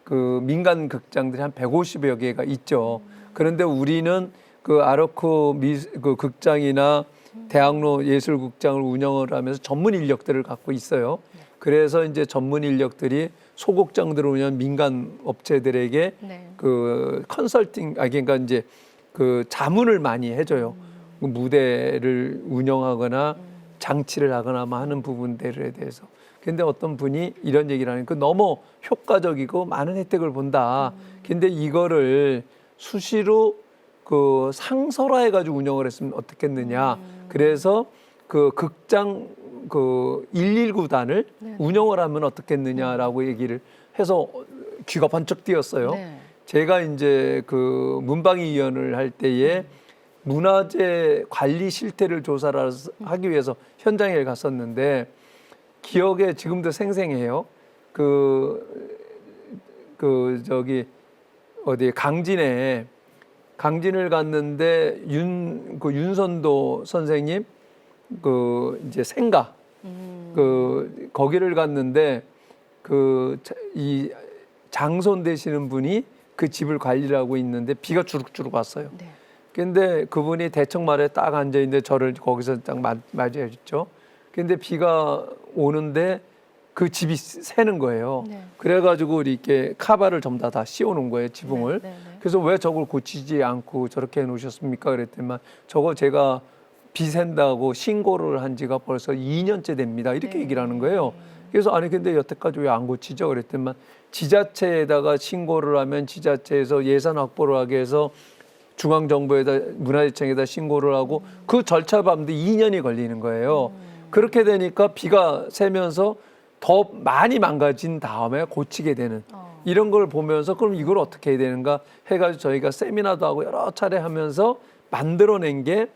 [SPEAKER 2] 그 민간 극장들이 한 150여 개가 있죠. 그런데 우리는 그 아로크 그 극장이나 대학로 예술극장을 운영을 하면서 전문 인력들을 갖고 있어요. 그래서 이제 전문 인력들이 소극장들을 운영하는 민간 업체들에게
[SPEAKER 1] 네.
[SPEAKER 2] 그 컨설팅, 그러니까 이제 그 자문을 많이 해줘요. 그 무대를 운영하거나 장치를 하거나 뭐 하는 부분들에 대해서. 근데 어떤 분이 이런 얘기를 하니까 너무 효과적이고 많은 혜택을 본다. 근데 이거를 수시로 그 상설화해가지고 운영을 했으면 어떻겠느냐. 그래서 그 극장 그 119단을
[SPEAKER 1] 네.
[SPEAKER 2] 운영을 하면 어떻겠느냐라고 얘기를 해서 귀가 번쩍 뛰었어요.
[SPEAKER 1] 네.
[SPEAKER 2] 제가 이제 그 문방위 위원을 할 때에 문화재 관리 실태를 조사를 하기 위해서 현장에 갔었는데 기억에 지금도 생생해요. 저기 어디 강진을 갔는데 윤선도 선생님 그 이제 생가 거기를 갔는데 이 장손 되시는 분이 그 집을 관리를 하고 있는데 비가 주룩주룩 왔어요.
[SPEAKER 1] 네.
[SPEAKER 2] 근데 그분이 대청마루에 딱 앉아 있는데 저를 거기서 딱 맞이해 줬죠. 근데 비가 오는데 그 집이 새는 거예요.
[SPEAKER 1] 네.
[SPEAKER 2] 그래가지고 이렇게 카바를 전부 다 씌워놓은 거예요, 지붕을.
[SPEAKER 1] 네, 네, 네.
[SPEAKER 2] 그래서 왜 저걸 고치지 않고 저렇게 해놓으셨습니까? 그랬더니만 저거 제가 비 샌다고 신고를 한 지가 벌써 2년째 됩니다. 이렇게
[SPEAKER 1] 네.
[SPEAKER 2] 얘기를 하는 거예요. 그래서 아니 근데 여태까지 왜 안 고치죠? 그랬더니만 지자체에다가 신고를 하면 지자체에서 예산 확보를 하게 해서 중앙정부에다 문화재청에다 신고를 하고 그 절차 밟는데 2년이 걸리는 거예요. 그렇게 되니까 비가 새면서 더 많이 망가진 다음에 고치게 되는 이런 걸 보면서 그럼 이걸 어떻게 해야 되는가 해가지고 저희가 세미나도 하고 여러 차례 하면서 만들어낸 게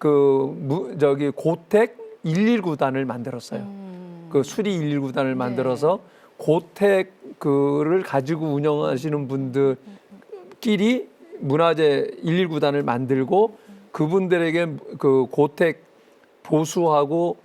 [SPEAKER 2] 고택 119단을 만들었어요. 그 수리 119단을 만들어서 고택 그를 가지고 운영하시는 분들끼리 문화재 119단을 만들고 그분들에게 그 고택 보수하고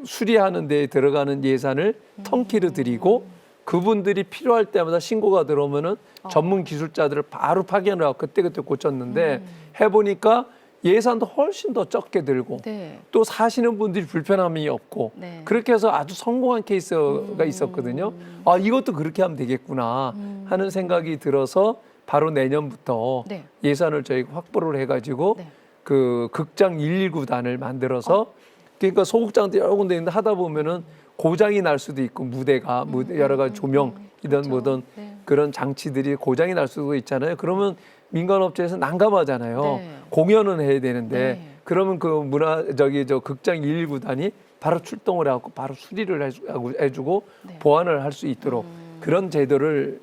[SPEAKER 2] 수리하는 데 들어가는 예산을 턴키로 드리고 그분들이 필요할 때마다 신고가 들어오면은 전문 기술자들을 바로 파견을 하고 그때그때 고쳤는데 해보니까 예산도 훨씬 더 적게 들고
[SPEAKER 1] 네.
[SPEAKER 2] 또 사시는 분들이 불편함이 없고
[SPEAKER 1] 네.
[SPEAKER 2] 그렇게 해서 아주 성공한 케이스가 있었거든요. 아, 이것도 그렇게 하면 되겠구나 하는 생각이 들어서 바로 내년부터
[SPEAKER 1] 네.
[SPEAKER 2] 예산을 저희가 확보를 해가지고
[SPEAKER 1] 네.
[SPEAKER 2] 그 극장 119단을 만들어서 그러니까 소극장도 여러 군데 있는데 하다 보면은 고장이 날 수도 있고 무대가 여러 가지 조명이든
[SPEAKER 1] 그렇죠.
[SPEAKER 2] 뭐든
[SPEAKER 1] 네.
[SPEAKER 2] 그런 장치들이 고장이 날 수도 있잖아요. 그러면 민간업체에서 난감하잖아요.
[SPEAKER 1] 네.
[SPEAKER 2] 공연은 해야 되는데
[SPEAKER 1] 네.
[SPEAKER 2] 그러면 그 극장 119단이 바로 출동을 해갖고 바로 수리를 해주고
[SPEAKER 1] 네.
[SPEAKER 2] 보완을 할 수 있도록 그런 제도를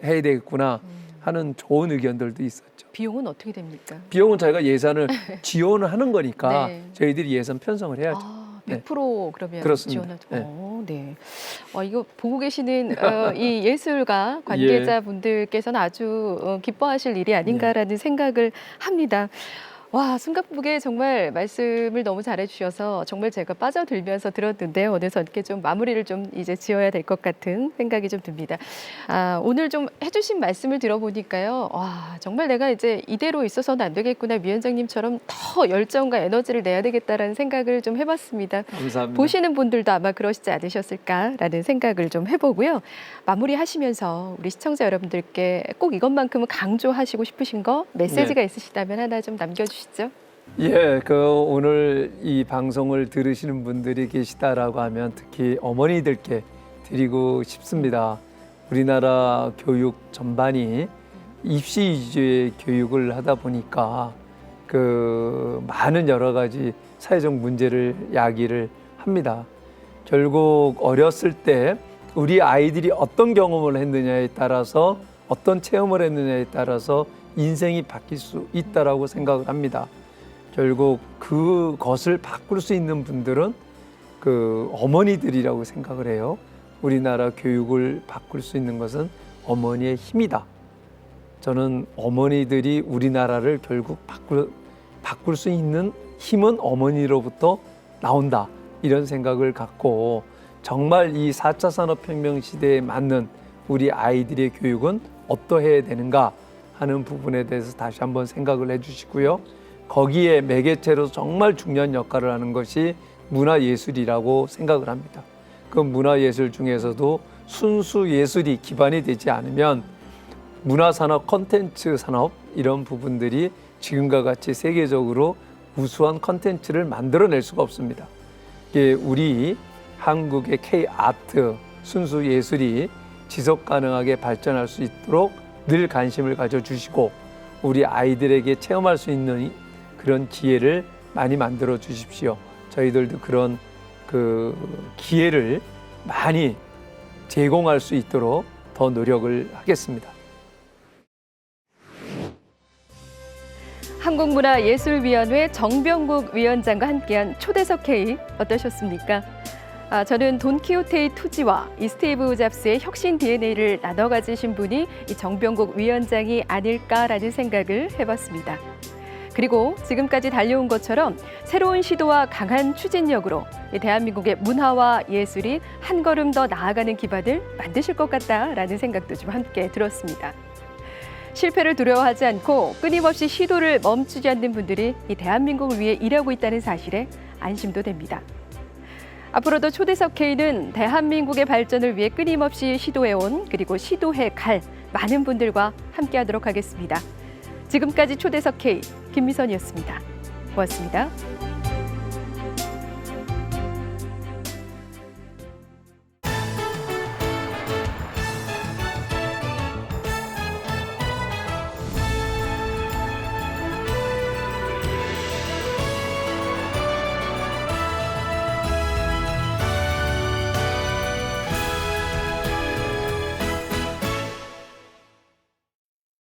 [SPEAKER 2] 해야 되겠구나 하는 좋은 의견들도 있었죠.
[SPEAKER 1] 비용은 어떻게 됩니까?
[SPEAKER 2] 비용은 저희가 예산을 지원을 하는 거니까
[SPEAKER 1] 네.
[SPEAKER 2] 저희들이 예산 편성을 해야죠.
[SPEAKER 1] 아, 100%
[SPEAKER 2] 네.
[SPEAKER 1] 그러면
[SPEAKER 2] 그렇습니다.
[SPEAKER 1] 지원하죠.
[SPEAKER 2] 네.
[SPEAKER 1] 네. 이거 보고 계시는 이 예술가 관계자분들께서는 아주 기뻐하실 일이 아닌가라는 생각을 합니다. 와, 숨가쁘게 정말 말씀을 너무 잘해주셔서 정말 제가 빠져들면서 들었는데요. 어느새 이렇게 좀 마무리를 좀 이제 지어야 될 것 같은 생각이 좀 듭니다. 오늘 좀 해주신 말씀을 들어보니까요. 와, 정말 내가 이제 이대로 있어서는 안 되겠구나. 위원장님처럼 더 열정과 에너지를 내야 되겠다라는 생각을 좀 해봤습니다.
[SPEAKER 2] 감사합니다.
[SPEAKER 1] 보시는 분들도 아마 그러시지 않으셨을까라는 생각을 좀 해보고요. 마무리하시면서 우리 시청자 여러분들께 꼭 이것만큼은 강조하시고 싶으신 거 메시지가 있으시다면 하나 좀 남겨주시죠.
[SPEAKER 2] 예, 오늘 이 방송을 들으시는 분들이 계시다라고 하면 특히 어머니들께 드리고 싶습니다. 우리나라 교육 전반이 입시 위주의 교육을 하다 보니까 많은 여러 가지 사회적 문제를 야기를 합니다. 결국 어렸을 때 우리 아이들이 어떤 경험을 했느냐에 따라서 어떤 체험을 했느냐에 따라서 인생이 바뀔 수 있다라고 생각을 합니다. 결국 그것을 바꿀 수 있는 분들은 어머니들이라고 생각을 해요. 우리나라 교육을 바꿀 수 있는 것은 어머니의 힘이다. 저는 어머니들이 우리나라를 결국 바꿀 수 있는 힘은 어머니로부터 나온다. 이런 생각을 갖고 정말 이 4차 산업혁명 시대에 맞는 우리 아이들의 교육은 어떠해야 되는가 하는 부분에 대해서 다시 한번 생각을 해주시고요. 거기에 매개체로 정말 중요한 역할을 하는 것이 문화예술이라고 생각을 합니다. 그 문화예술 중에서도 순수 예술이 기반이 되지 않으면 문화산업, 콘텐츠 산업 이런 부분들이 지금과 같이 세계적으로 우수한 콘텐츠를 만들어낼 수가 없습니다. 이게 우리 한국의 K-아트, 순수 예술이 지속 가능하게 발전할 수 있도록 늘 관심을 가져주시고 우리 아이들에게 체험할 수 있는 그런 기회를 많이 만들어 주십시오. 저희들도 그런 그 기회를 많이 제공할 수 있도록 더 노력을 하겠습니다.
[SPEAKER 1] 한국문화예술위원회 정병국 위원장과 함께한 초대석 K 어떠셨습니까? 저는 돈키호테의 투지와 이 스티브 잡스의 혁신 DNA를 나눠 가지신 분이 이 정병국 위원장이 아닐까라는 생각을 해봤습니다. 그리고 지금까지 달려온 것처럼 새로운 시도와 강한 추진력으로 이 대한민국의 문화와 예술이 한 걸음 더 나아가는 기반을 만드실 것 같다라는 생각도 좀 함께 들었습니다. 실패를 두려워하지 않고 끊임없이 시도를 멈추지 않는 분들이 이 대한민국을 위해 일하고 있다는 사실에 안심도 됩니다. 앞으로도 초대석 K는 대한민국의 발전을 위해 끊임없이 시도해온 그리고 시도해 갈 많은 분들과 함께하도록 하겠습니다. 지금까지 초대석 K 김미선이었습니다. 고맙습니다.